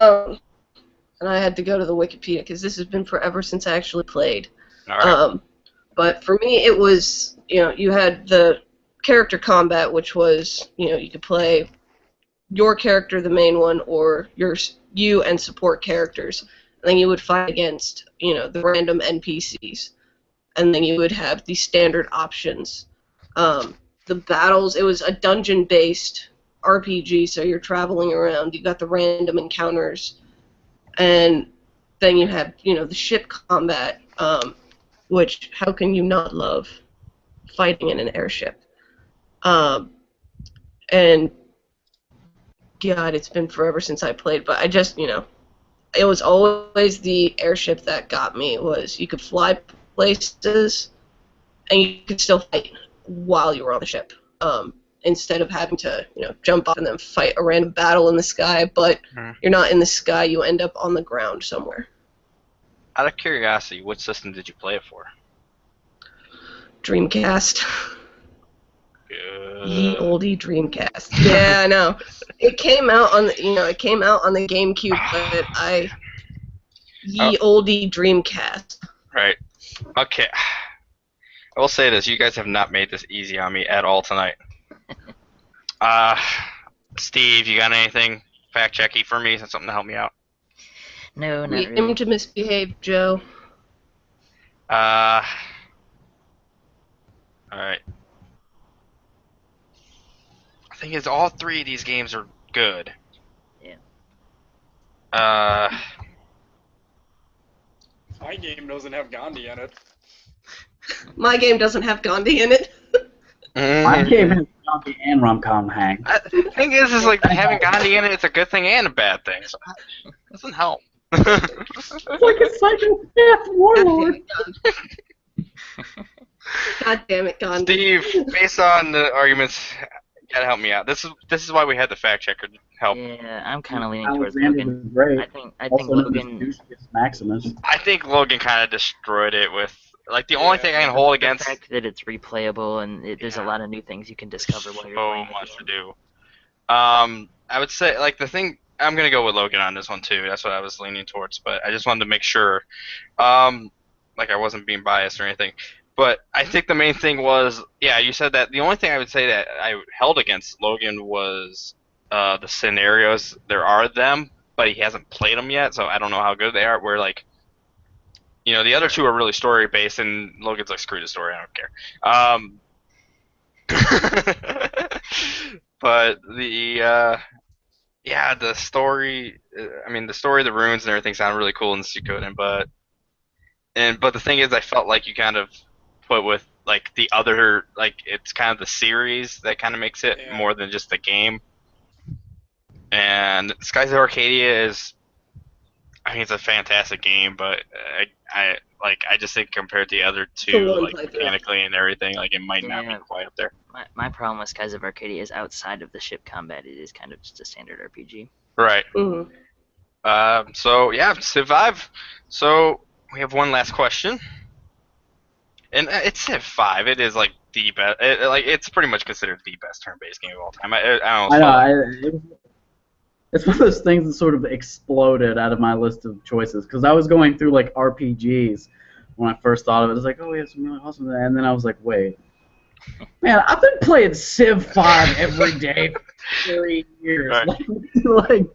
And I had to go to the Wikipedia because this has been forever since I actually played. All right. But for me, it was, you had the character combat, which was, you could play your character, the main one, or you and support characters. And then you would fight against, the random NPCs. And then you would have the standard options. The battles, it was a dungeon-based RPG, so you're traveling around. You got the random encounters. And then you have, the ship combat, which, how can you not love fighting in an airship? And God, it's been forever since I played, but I just, it was always the airship that got me. It was you could fly places, and you could still fight while you were on the ship, instead of having to, jump off and then fight a random battle in the sky. But you're not in the sky; you end up on the ground somewhere. Out of curiosity, what system did you play it for? Dreamcast. Good. Ye oldie Dreamcast. Yeah, I know. It came out on the GameCube, but ye oldie Dreamcast. Right. Okay. I will say this: you guys have not made this easy on me at all tonight. Steve, you got anything fact-checky for me? Something to help me out? No, not We really. aim to misbehave, Joe. All right. The thing is, all three of these games are good. Yeah. My game doesn't have Gandhi in it. My game doesn't have Gandhi in it. My game has Gandhi and Rom-Com hang. The thing is like having Gandhi in it, it's a good thing and a bad thing. So it doesn't help. It's like a psychopath warlord. God damn it, Gandhi. Steve, based on the arguments, you gotta help me out. This is why we had the fact checker to help. Yeah, I'm kind of leaning towards Alexander Logan. was great. I think Also known as Logan. Lucius Maximus. I think Logan kind of destroyed it with like the only thing I can hold The against. fact that it's replayable and there's a lot of new things you can discover while you're So playing. much to do. I would say like the thing. I'm gonna go with Logan on this one too. That's what I was leaning towards, but I just wanted to make sure, like I wasn't being biased or anything. But I think the main thing was, yeah, you said that the only thing I would say that I held against Logan was the scenarios. There are them, but he hasn't played them yet, so I don't know how good they are. Where like, the other two are really story based, and Logan's like, screw the story, I don't care. But the story. I mean, the story of the runes and everything sounded really cool in Suikoden, but the thing is, I felt like you kind of put with like the other, like it's kind of the series that kind of makes it more than just the game. And Skies of Arcadia is, I think it's a fantastic game, but I just think compared to the other two, like mechanically and everything, like it might not be quite up there. My problem with Skies of Arcadia is outside of the ship combat, it is kind of just a standard RPG. Right. Mm-hmm. So yeah, Civ 5. So we have one last question, and it's Civ 5. It is like the best. It's pretty much considered the best turn-based game of all time. It's one of those things that sort of exploded out of my list of choices because I was going through like RPGs when I first thought of it. It was like, oh, yeah, it's really awesome, and then I was like, wait, man, I've been playing Civ 5 every day for 3 years. Right. Like,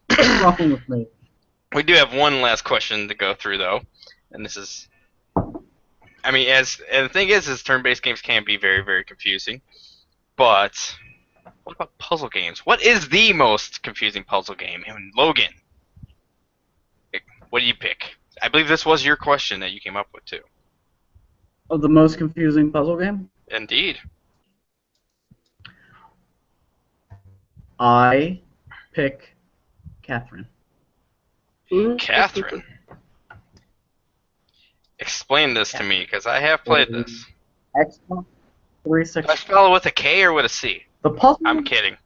what's wrong with me? We do have one last question to go through though, and this is, I mean, and the thing is turn-based games can be very, very confusing, but what about puzzle games? What is the most confusing puzzle game? And Logan, what do you pick? I believe this was your question that you came up with too. Oh, the most confusing puzzle game? Indeed. I pick Catherine. Catherine. Explain this to me, because I have played this. Xbox 360. Do I spell it with a K or with a C? The puzzle. I'm kidding.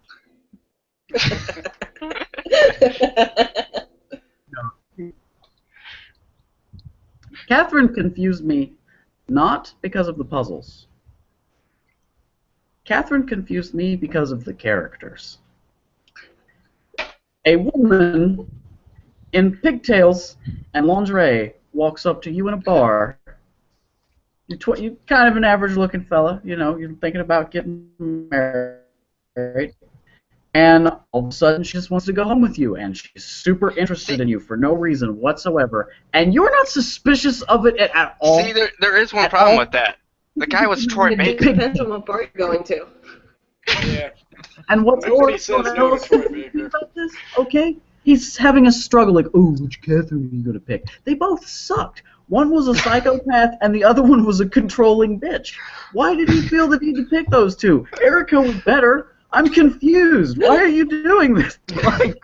Catherine confused me not because of the puzzles. Catherine confused me because of the characters. A woman in pigtails and lingerie walks up to you in a bar. You're kind of an average-looking fella, you know. You're thinking about getting married, and all of a sudden she just wants to go home with you, and she's super interested in you for no reason whatsoever, and you're not suspicious of it at all. See, there is one At problem all. with that. The guy was Troy It Baker. depends on what bar you're going to. Yeah. And what's Nobody says no to Troy interesting Baker. about this? Okay, he's having a struggle, like, oh, which Catherine are you gonna pick? They both sucked. One was a psychopath, and the other one was a controlling bitch. Why did he feel the need to pick those two? Erica was better. I'm confused. Why are you doing this? Like,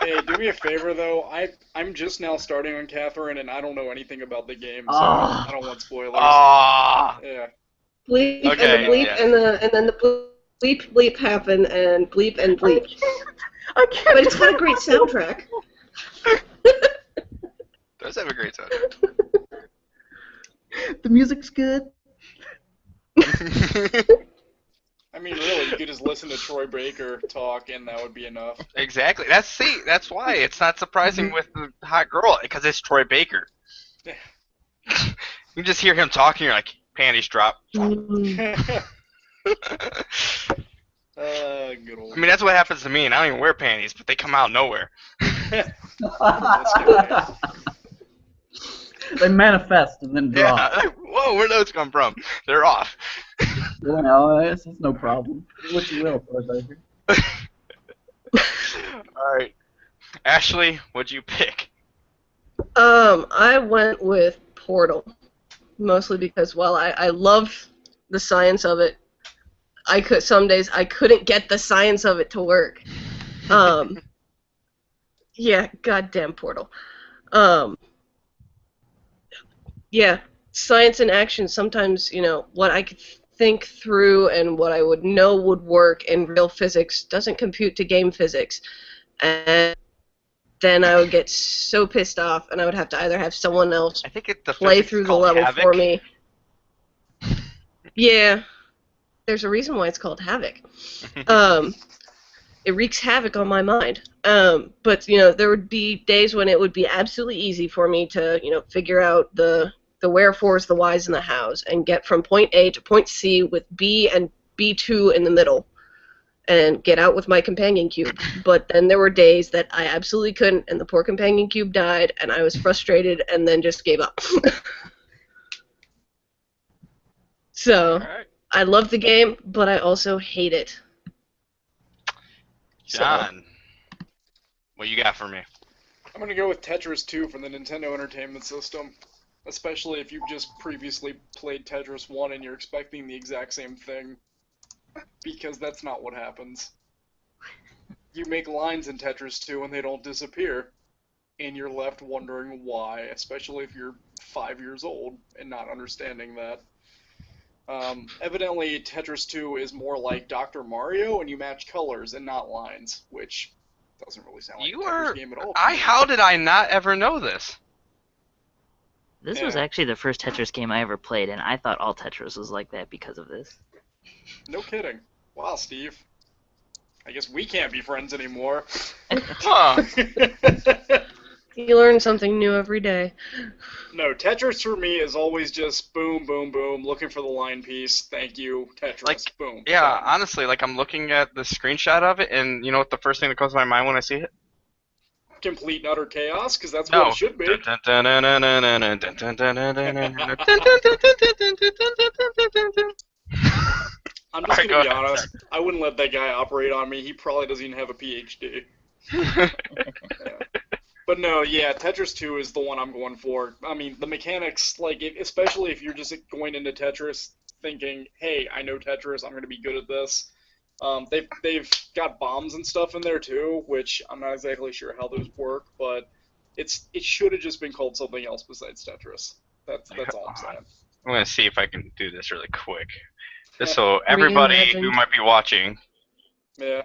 Hey, do me a favor though. I'm just now starting on Catherine, and I don't know anything about the game, so Ah. I don't want spoilers. Ah. Yeah. Bleep Okay, and the bleep yeah. and then the bleep happen and bleep and bleep. I can't. But it's got a great soundtrack. Does have a great soundtrack. The music's good. I mean, really, you could just listen to Troy Baker talk, and that would be enough. Exactly. That's why it's not surprising with the hot girl, because it's Troy Baker. Yeah. You just hear him talking, you're like, panties drop. Good I old. mean, that's what happens to me, and I don't even wear panties, but they come out of nowhere. They manifest and then drop. Yeah. Whoa, where those come from? They're off. You know, it's no problem. Do what you will, Troy Baker. All right, Ashley, what'd you pick? I went with Portal, mostly because while I love the science of it, some days I couldn't get the science of it to work. Yeah, goddamn Portal. Yeah, science in action. Sometimes, you know, what I could think through and what I would know would work in real physics doesn't compute to game physics, and then I would get so pissed off, and I would have to either have someone else I think the play physics is through the called level Havoc. for me. Yeah, there's a reason why it's called Havoc. It wreaks havoc on my mind. But you know, there would be days when it would be absolutely easy for me to, you know, figure out the wherefores, the whys, and the hows, and get from point A to point C with B and B2 in the middle, and get out with my companion cube. But then there were days that I absolutely couldn't, and the poor companion cube died, and I was frustrated, and then just gave up. So, Alright. I love the game, but I also hate it. John, what you got for me? I'm gonna go with Tetris 2 from the Nintendo Entertainment System, especially if you've just previously played Tetris 1 and you're expecting the exact same thing, because that's not what happens. You make lines in Tetris 2 and they don't disappear, and you're left wondering why, especially if you're 5 years old and not understanding that. Evidently, Tetris 2 is more like Dr. Mario, and you match colors and not lines, which doesn't really sound like You a Tetris are. game at all. How did I not ever know this? This was Yeah. actually the first Tetris game I ever played, and I thought all Tetris was like that because of this. No kidding. Wow, Steve. I guess we can't be friends anymore. Huh. You learn something new every day. No, Tetris for me is always just boom, boom, boom, looking for the line piece. Thank you, Tetris. Like, boom. Yeah, done. honestly, like I'm looking at the screenshot of it, and you know what the first thing that comes to my mind when I see it? Complete and utter chaos, because that's No. what it should be. I'm just Alright, gonna be go ahead, honest. I wouldn't let that guy operate on me. He probably doesn't even have a PhD. But no, yeah, Tetris 2 is the one I'm going for. I mean, the mechanics, like, especially if you're just going into Tetris thinking, hey, I know Tetris, I'm going to be good at this. They've got bombs and stuff in there too, which I'm not exactly sure how those work, but it should have just been called something else besides Tetris. That's all I'm saying. I'm gonna see if I can do this really quick, just so everybody Reimagined. who might be watching. Yeah.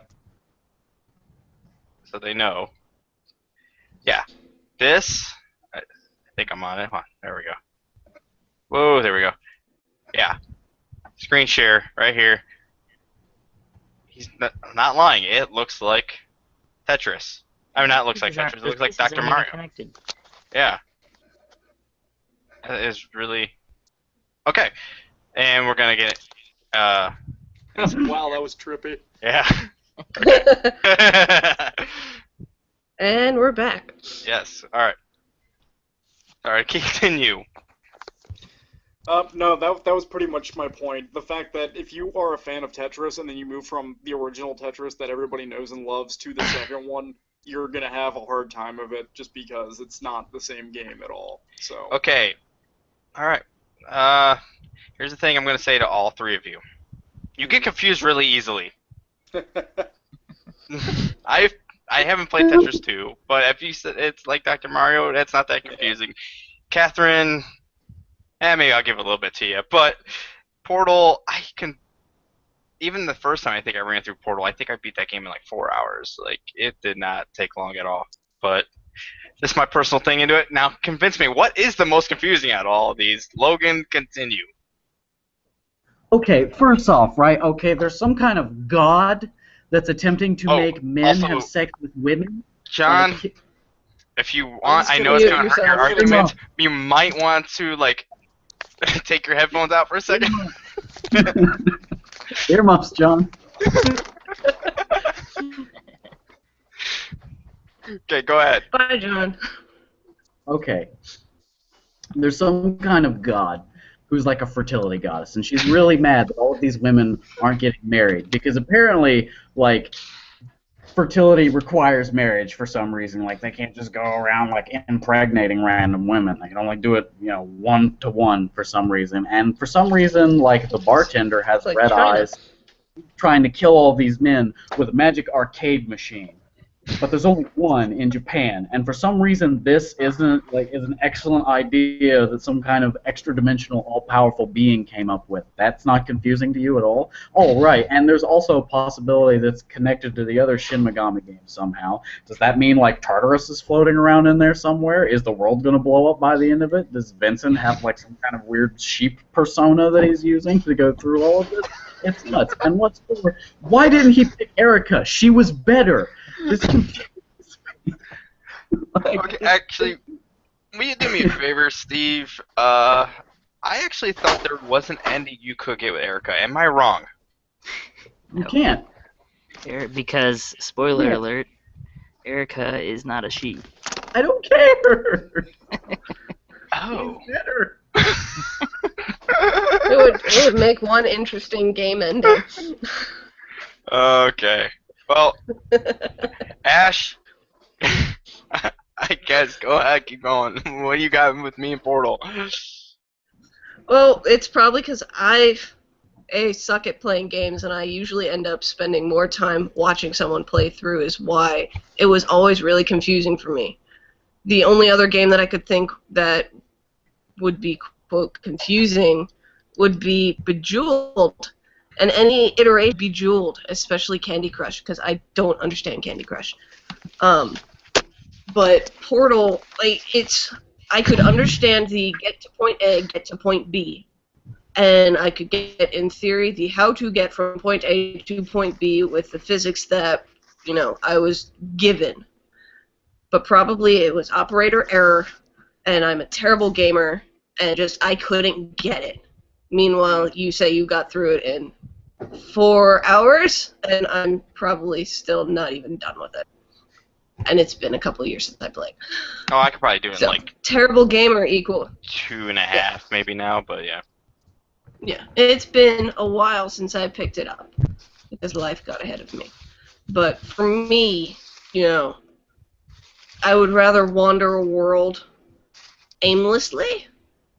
so they know. Yeah, this. I think I'm on it. Hold on, there we go. Whoa, there we go. Yeah, screen share right here. He's not lying. It looks like Tetris. I mean, not looks like Tetris. It looks like Dr. Mario. Connected. Yeah, that is really okay. And we're gonna get Wow, that was trippy. yeah. And we're back. Yes. All right. All right. Continue. No, that was pretty much my point. The fact that if you are a fan of Tetris and then you move from the original Tetris that everybody knows and loves to the second one, you're gonna have a hard time of it just because it's not the same game at all. So. Okay. All right. Here's the thing I'm gonna say to all three of you. You get confused really easily. I haven't played Tetris 2, but if you said it's like Dr. Mario, that's not that confusing. Catherine, maybe I'll give it a little bit to you. But Portal, I can. Even the first time I think I ran through Portal, I think I beat that game in like 4 hours. Like, it did not take long at all. But this is my personal thing into it. Now, convince me, what is the most confusing out of all of these? Logan, continue. Okay, first off, right? Okay, there's some kind of god that's attempting to make men also, have sex with women. John, if you want, I know it's going to hurt your argument. You might want to, like, take your headphones out for a second. Earmuffs, John. Okay, go ahead. Bye, John. Okay. There's some kind of god who's like a fertility goddess, and she's really mad that all of these women aren't getting married because apparently, like, fertility requires marriage for some reason. Like, they can't just go around like impregnating random women. They can only do it, 1-to-1 for some reason. And for some reason, like, the bartender has like red China. eyes, trying to kill all these men with a magic arcade machine. But there's only one in Japan, and for some reason this is an excellent idea that some kind of extra-dimensional, all-powerful being came up with. That's not confusing to you at all? Oh, right, and there's also a possibility that's connected to the other Shin Megami games somehow. Does that mean, like, Tartarus is floating around in there somewhere? Is the world going to blow up by the end of it? Does Vincent have, like, some kind of weird sheep persona that he's using to go through all of this? It's nuts. And what's more, why didn't he pick Erica? She was better. This Okay, actually, will you do me a favor, Steve? I actually thought there was an ending you could get with Erica. Am I wrong? You can't. Because, spoiler alert, Erica is not a she. I don't care. Oh. He's better. It would make one interesting game ending. Okay. Well, Ash, I guess go ahead, keep going. What do you got with me and Portal? Well, it's probably because I suck at playing games, and I usually end up spending more time watching someone play through is why it was always really confusing for me. The only other game that I could think that would be, quote, confusing would be Bejeweled. And any iteration Bejeweled, especially Candy Crush, because I don't understand Candy Crush. But Portal, like, I could understand the get to point A, get to point B. And I could get, in theory, the how to get from point A to point B with the physics that, I was given. But probably it was operator error, and I'm a terrible gamer, and I couldn't get it. Meanwhile, you say you got through it in 4 hours, and I'm probably still not even done with it. And it's been a couple of years since I played. Oh, I could probably do it in like terrible gamer equal 2.5 maybe now, but yeah. Yeah, it's been a while since I picked it up because life got ahead of me. But for me, I would rather wander a world aimlessly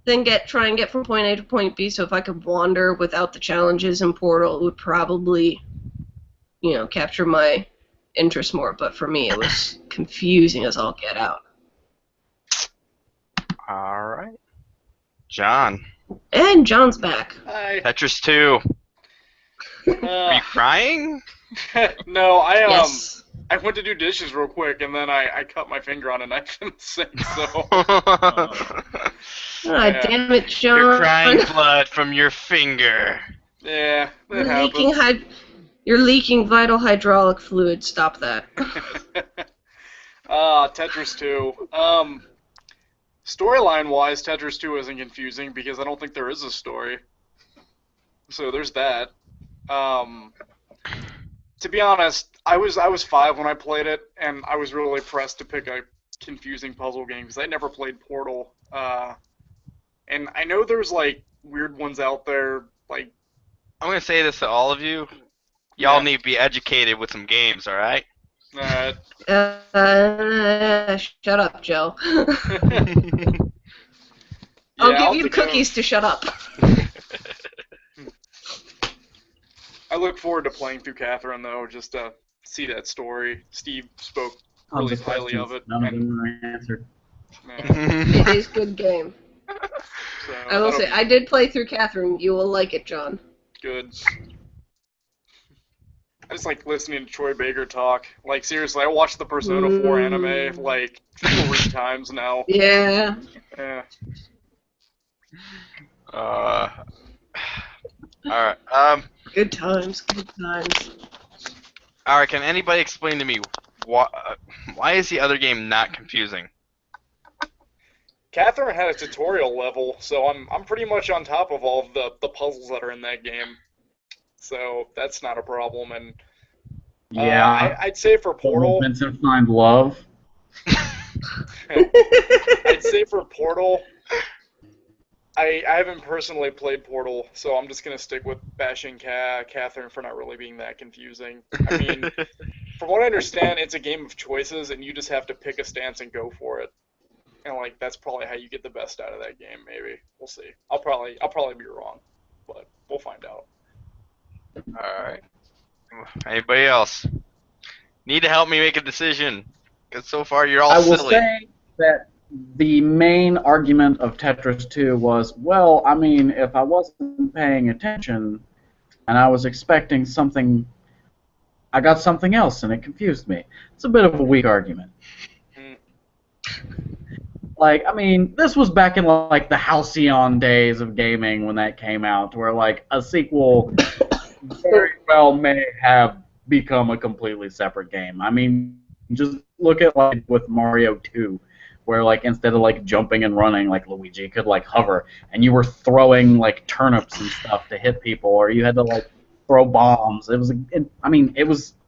than try and get from point A to point B. So if I could wander without the challenges in Portal, it would probably, capture my interest more. But for me, it was confusing as all get out. All right. John. And John's back. Hi. Tetris 2. Are you crying? No, Yes. I went to do dishes real quick, and then I cut my finger on a knife in the sink. So Ah, yeah, damn it, John. You're crying blood from your finger. yeah, You're that leaking happens. You're leaking vital hydraulic fluid. Stop that. Tetris 2. Storyline-wise, Tetris 2 isn't confusing because I don't think there is a story. So there's that. To be honest, I was 5 when I played it, and I was really pressed to pick a confusing puzzle game because I never played Portal. And I know there's like weird ones out there, like I'm gonna say this to all of you. Y'all yeah. need to be educated with some games, all right? Shut up, Joe. Yeah, I'll give you cookies to shut up. I look forward to playing through Catherine though, just to see that story. Steve spoke really highly of it. None of them were answered. It is a good game. So I will say, be I did play through Catherine. You will like it, John. good. I just like listening to Troy Baker talk. Like seriously, I watched the Persona 4 anime like 3 times now. Yeah. Yeah. All right. Good times. Good times. All right. Can anybody explain to me why is the other game not confusing? Catherine had a tutorial level, so I'm pretty much on top of all of the puzzles that are in that game. So that's not a problem. And Yeah. I'd say for Portal, Vincent find love. I'd say for Portal, I haven't personally played Portal, so I'm just gonna stick with bashing Catherine for not really being that confusing. I mean, from what I understand, it's a game of choices, and you just have to pick a stance and go for it. And like that's probably how you get the best out of that game. Maybe we'll see. I'll probably be wrong, but we'll find out. All right. Anybody else need to help me make a decision? Because so far you're all I will silly. say that the main argument of Tetris 2 was, well, I mean, if I wasn't paying attention and I was expecting something, I got something else and it confused me. It's a bit of a weak argument. Like, I mean, this was back in like the halcyon days of gaming when that came out, where like a sequel very well may have become a completely separate game. I mean, just look at like with Mario 2, where like instead of like jumping and running, like Luigi could like hover, and you were throwing like turnips and stuff to hit people, or you had to like throw bombs. It was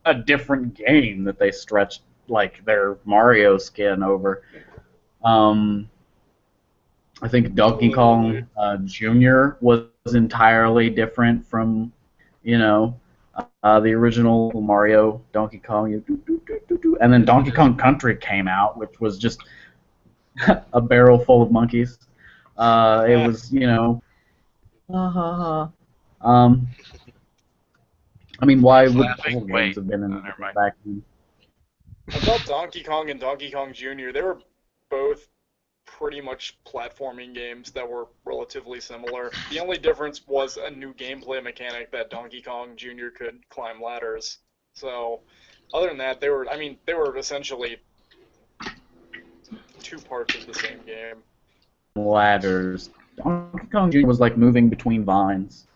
a different game that they stretched like their Mario skin over. I think Donkey Kong Jr. was entirely different from, the original Mario Donkey Kong. And then Donkey Kong Country came out, which was just a barrel full of monkeys. It was, I mean, why would puzzle games have been in back then? I thought Donkey Kong and Donkey Kong Jr. they were both pretty much platforming games that were relatively similar. The only difference was a new gameplay mechanic that Donkey Kong Jr. could climb ladders. So, other than that, they were essentially 2 parts of the same game. Ladders. Donkey Kong Jr. was like moving between vines.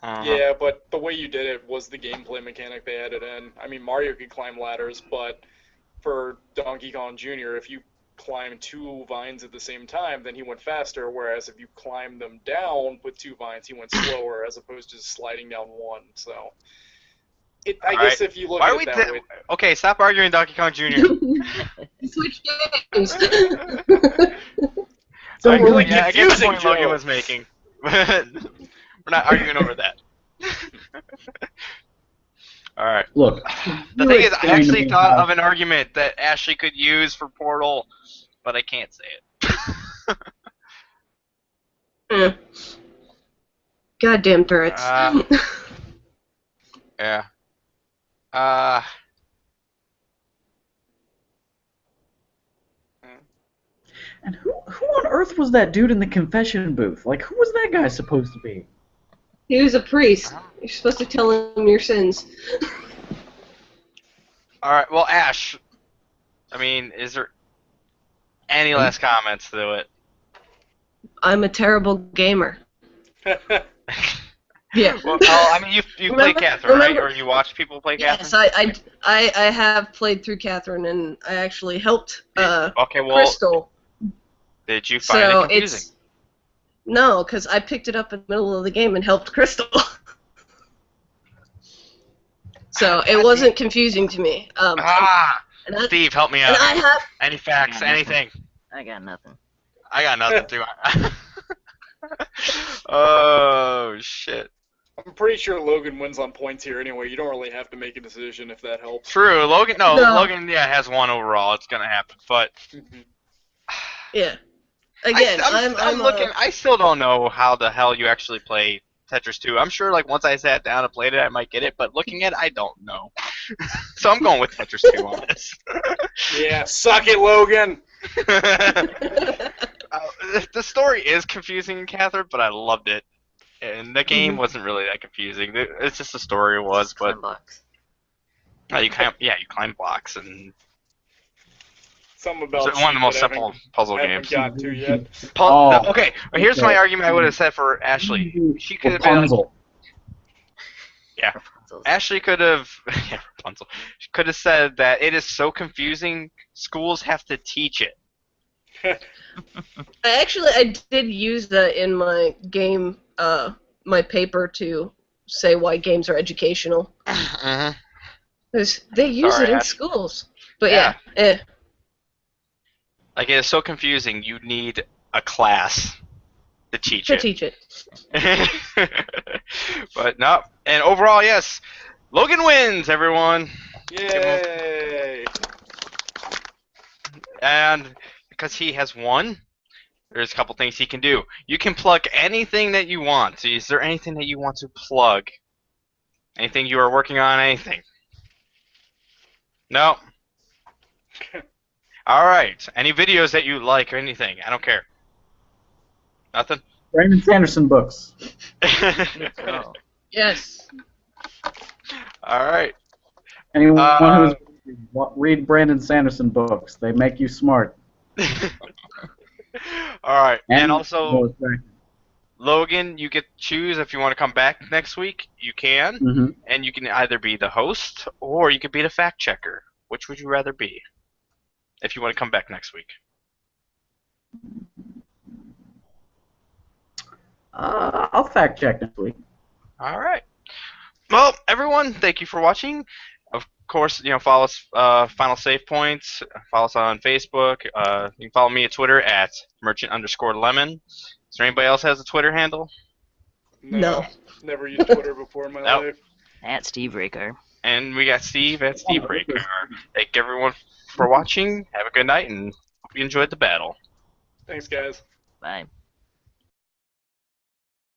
Yeah, but the way you did it was the gameplay mechanic they added in. I mean, Mario could climb ladders, but for Donkey Kong Jr., if you climb 2 vines at the same time, then he went faster, whereas if you climb them down with 2 vines, he went slower, as opposed to just sliding down 1. So, I guess if you look at it that way... Okay, stop arguing Donkey Kong Jr. Switch games. So I really get the point confusing, Logan Joe. was making. We're not arguing over that. Alright. Look, The thing is, I actually thought of an argument that Ashley could use for Portal, but I can't say it. Goddamn turrets. Yeah. And who on earth was that dude in the confession booth? Like, who was that guy supposed to be? He was a priest. You're supposed to tell him your sins. All right. Well, Ash. I mean, is there any last comments to it? I'm a terrible gamer. Yeah. Well, oh, I mean, you play Remember- Catherine, right? remember- Or you watch people play Yes, Catherine? I have played through Catherine, and I actually helped Okay, well, Crystal. did you find it So confusing? it's no, because I picked it up in the middle of the game and helped Crystal. So it wasn't confusing to me. And I, Steve, help me and out. I have Any facts? Yeah, Anything? I got nothing. I got nothing too. Oh shit. I'm pretty sure Logan wins on points here anyway. You don't really have to make a decision if that helps. True, Logan. No, No. Logan. Yeah, has one overall. It's gonna happen, but yeah. Again, I'm looking. I still don't know how the hell you actually play Tetris 2. I'm sure, like, once I sat down and played it, I might get it. But looking at it, I don't know. So I'm going with Tetris 2 on this. Yeah, suck it, Logan. The story is confusing, Catherine, but I loved it. And the game wasn't really that confusing. It's just the story was, but Box. you climb blocks, and Something it's about one of the most that I simple puzzle haven't games. got to yet. Okay, here's my argument I would have said for Ashley. She could have been like, Rapunzel. Rapunzel's- Ashley could have, yeah, Rapunzel. She could have said that it is so confusing. Schools have to teach it. I did use that in my game, my paper to say why games are educational. Mhm. 'Cause they use Sorry, it in Ash. schools. But Yeah. yeah. Like, it is so confusing. You need a class to teach To it. teach it. But no, and overall, yes, Logan wins, everyone. Yay! And because he has won, there's a couple things he can do. You can plug anything that you want. Is there anything that you want to plug? Anything you are working on? Anything? No. All right. Any videos that you like or anything? I don't care. Nothing. Brandon Sanderson books. Oh. Yes. All right. Anyone who's read Brandon Sanderson books, they make you smart. All right. And more also, attractive. Logan, you get to choose if you want to come back next week. You can. Mhm. And you can either be the host or you could be the fact checker. Which would you rather be? If you want to come back next week. I'll fact check next week. All right. Well, everyone, thank you for watching. Of course, follow us, Final Save Points. Follow us on Facebook. You can follow me at Twitter at merchant_lemon. Is there anybody else has a Twitter handle? No. Never used Twitter before in my Nope. life. At Steve Rakar. And we got Steve at Steve Breaker. Thank everyone for watching. Have a good night, and hope you enjoyed the battle. Thanks, guys. Bye.